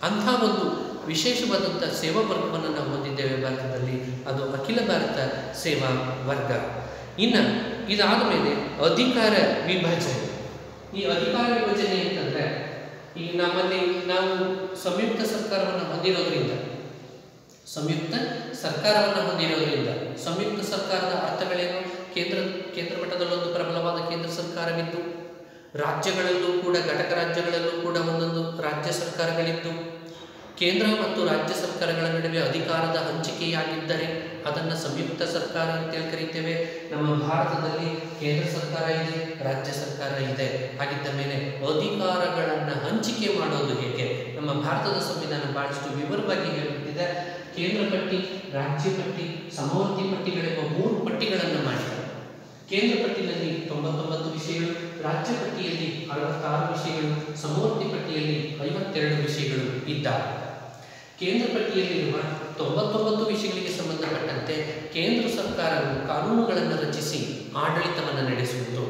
ಅಂಥ ಒಂದು ವಿಶೇಷವಾದಂಥ ಸೇವಾ ವರ್ಗವನ್ನು ನಾವು ಹೊಂದಿದ್ದೇವೆ ಭಾರತದಲ್ಲಿ, ಅದು ಅಖಿಲ ಭಾರತ ಸೇವಾ ವರ್ಗ. ಇನ್ನು ಇದಾದ ಮೇಲೆ ಅಧಿಕಾರ ವಿಭಜನೆ. ಈ ಅಧಿಕಾರ ವಿಭಜನೆ ಅಂತಂದರೆ, ಈಗ ನಮ್ಮಲ್ಲಿ ನಾವು ಸಂಯುಕ್ತ ಸರ್ಕಾರವನ್ನು ಹೊಂದಿರೋದ್ರಿಂದ ಸಂಯುಕ್ತ ಸರ್ಕಾರದ ಅರ್ಥಗಳೇನು? ಕೇಂದ್ರ ಮಟ್ಟದಲ್ಲೊಂದು ಪ್ರಬಲವಾದ ಕೇಂದ್ರ ಸರ್ಕಾರವಿದ್ದು, ರಾಜ್ಯಗಳಲ್ಲೂ ಕೂಡ ಘಟಕ ರಾಜ್ಯಗಳಲ್ಲೂ ಕೂಡ ಒಂದೊಂದು ರಾಜ್ಯ ಸರ್ಕಾರಗಳಿದ್ದು, ಕೇಂದ್ರ ಮತ್ತು ರಾಜ್ಯ ಸರ್ಕಾರಗಳ ನಡುವೆ ಅಧಿಕಾರದ ಹಂಚಿಕೆಯಾಗಿದ್ದರೆ ಅದನ್ನು ಸಂಯುಕ್ತ ಸರ್ಕಾರ ಅಂತೇಳಿ ಕರೀತೇವೆ. ನಮ್ಮ ಭಾರತದಲ್ಲಿ ಕೇಂದ್ರ ಸರ್ಕಾರ ಇದೆ, ರಾಜ್ಯ ಸರ್ಕಾರ ಇದೆ. ಹಾಗಿದ್ದ ಮೇಲೆ ಅಧಿಕಾರಗಳನ್ನು ಹಂಚಿಕೆ ಮಾಡೋದು ಹೇಗೆ? ನಮ್ಮ ಭಾರತದ ಸಂವಿಧಾನ ಬಹಳಷ್ಟು ವಿವರವಾಗಿ ಹೇಳುತ್ತಿದೆ. ಕೇಂದ್ರ ಪಟ್ಟಿ, ರಾಜ್ಯ ಪಟ್ಟಿ, ಸಮವರ್ತಿ ಪಟ್ಟಿಗಳೆಂಬ 3 ಪಟ್ಟಿಗಳನ್ನು ಮಾಡಿದ್ದಾರೆ. ಕೇಂದ್ರ ಪಟ್ಟಿಯಲ್ಲಿ 99 ವಿಷಯಗಳು, ರಾಜ್ಯ ಪಟ್ಟಿಯಲ್ಲಿ 66 ವಿಷಯಗಳು, ಸಮವರ್ತಿ ಪಟ್ಟಿಯಲ್ಲಿ 52 ವಿಷಯಗಳು ಇದ್ದಾವೆ. ಕೇಂದ್ರ ಪಟ್ಟಿಯಲ್ಲಿರುವ 99 ವಿಷಯಗಳಿಗೆ ಸಂಬಂಧಪಟ್ಟಂತೆ ಕೇಂದ್ರ ಸರ್ಕಾರವು ಕಾನೂನುಗಳನ್ನು ರಚಿಸಿ ಆಡಳಿತವನ್ನು ನಡೆಸುವುದು.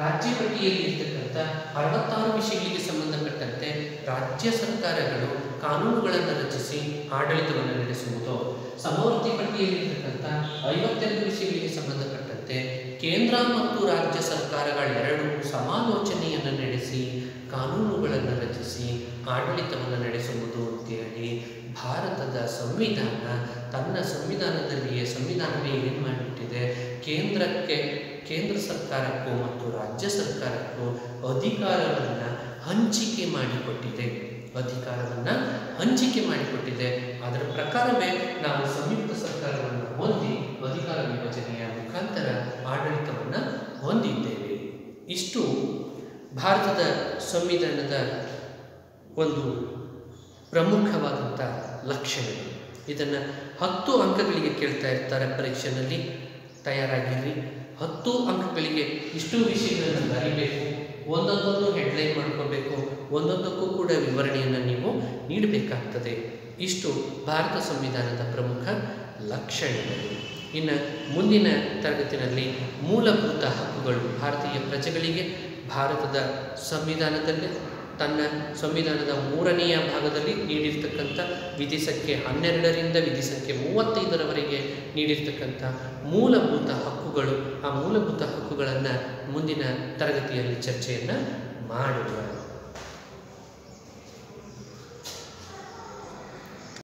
ರಾಜ್ಯ ಪಟ್ಟಿಯಲ್ಲಿ ಇರ್ತಕ್ಕಂಥ 66 ವಿಷಯಗಳಿಗೆ ಸಂಬಂಧಪಟ್ಟಂತೆ ರಾಜ್ಯ ಸರ್ಕಾರಗಳು ಕಾನೂನುಗಳನ್ನು ರಚಿಸಿ ಆಡಳಿತವನ್ನು ನಡೆಸುವುದು. ಸಮವರ್ತಿ ಪಟ್ಟಿಯಲ್ಲಿರ್ತಕ್ಕಂಥ 52 ವಿಷಯಗಳಿಗೆ ಸಂಬಂಧಪಟ್ಟಂತೆ ಕೇಂದ್ರ ಮತ್ತು ರಾಜ್ಯ ಸರ್ಕಾರಗಳೆರಡೂ ಸಮಾಲೋಚನೆಯನ್ನು ನಡೆಸಿ ಕಾನೂನುಗಳನ್ನು ರಚಿಸಿ ಆಡಳಿತವನ್ನು ನಡೆಸುವುದು ಅಂತೇಳಿ ಭಾರತದ ಸಂವಿಧಾನ ತನ್ನ ಸಂವಿಧಾನವೇ ಏನು ಮಾಡಿಬಿಟ್ಟಿದೆ, ಕೇಂದ್ರ ಸರ್ಕಾರಕ್ಕೂ ಮತ್ತು ರಾಜ್ಯ ಸರ್ಕಾರಕ್ಕೂ ಅಧಿಕಾರವನ್ನು ಹಂಚಿಕೆ ಮಾಡಿಕೊಟ್ಟಿದೆ. ಅದರ ಪ್ರಕಾರವೇ ನಾವು ಸಂಯುಕ್ತ ಸರ್ಕಾರವನ್ನು ಹೊಂದಿ ಅಧಿಕಾರ ವಿಭಜನೆಯ ಮುಖಾಂತರ ಆಡಳಿತವನ್ನು ಹೊಂದಿದ್ದೇವೆ. ಇಷ್ಟು ಭಾರತದ ಸಂವಿಧಾನದ ಒಂದು ಪ್ರಮುಖವಾದಂಥ ಲಕ್ಷಣಗಳು. ಇದನ್ನು 10 ಅಂಕಗಳಿಗೆ ಕೇಳ್ತಾ ಇರ್ತಾರೆ ಪರೀಕ್ಷೆಯಲ್ಲಿ. ತಯಾರಾಗಿರ್ರಿ. 10 ಅಂಕಗಳಿಗೆ ಇಷ್ಟು ವಿಷಯಗಳನ್ನು ಬರೀಬೇಕು, ಒಂದೊಂದನ್ನು ಹೆಡ್ಲೈನ್ ಮಾಡ್ಕೋಬೇಕು, ಒಂದೊಂದಕ್ಕೂ ಕೂಡ ವಿವರಣೆಯನ್ನು ನೀವು ನೀಡಬೇಕಾಗ್ತದೆ. ಇಷ್ಟು ಭಾರತ ಸಂವಿಧಾನದ ಪ್ರಮುಖ ಲಕ್ಷಣಗಳು. ಇನ್ನು ಮುಂದಿನ ತರಗತಿಯಲ್ಲಿ ಮೂಲಭೂತ ಹಕ್ಕುಗಳು ಭಾರತೀಯ ಪ್ರಜೆಗಳಿಗೆ ಭಾರತದ ಸಂವಿಧಾನದಲ್ಲಿ ತನ್ನ ಸಂವಿಧಾನದ 3ನೆಯ ಭಾಗದಲ್ಲಿ ನೀಡಿರ್ತಕ್ಕಂಥ ವಿಧಿ ಸಂಖ್ಯೆ 12ರಿಂದ ವಿಧಿ ಸಂಖ್ಯೆ 35ರವರೆಗೆ ನೀಡಿರ್ತಕ್ಕಂಥ ಮೂಲಭೂತ ಹಕ್ಕುಗಳು, ಆ ಮೂಲಭೂತ ಹಕ್ಕುಗಳನ್ನು ಮುಂದಿನ ತರಗತಿಯಲ್ಲಿ ಚರ್ಚೆಯನ್ನು ಮಾಡುವ.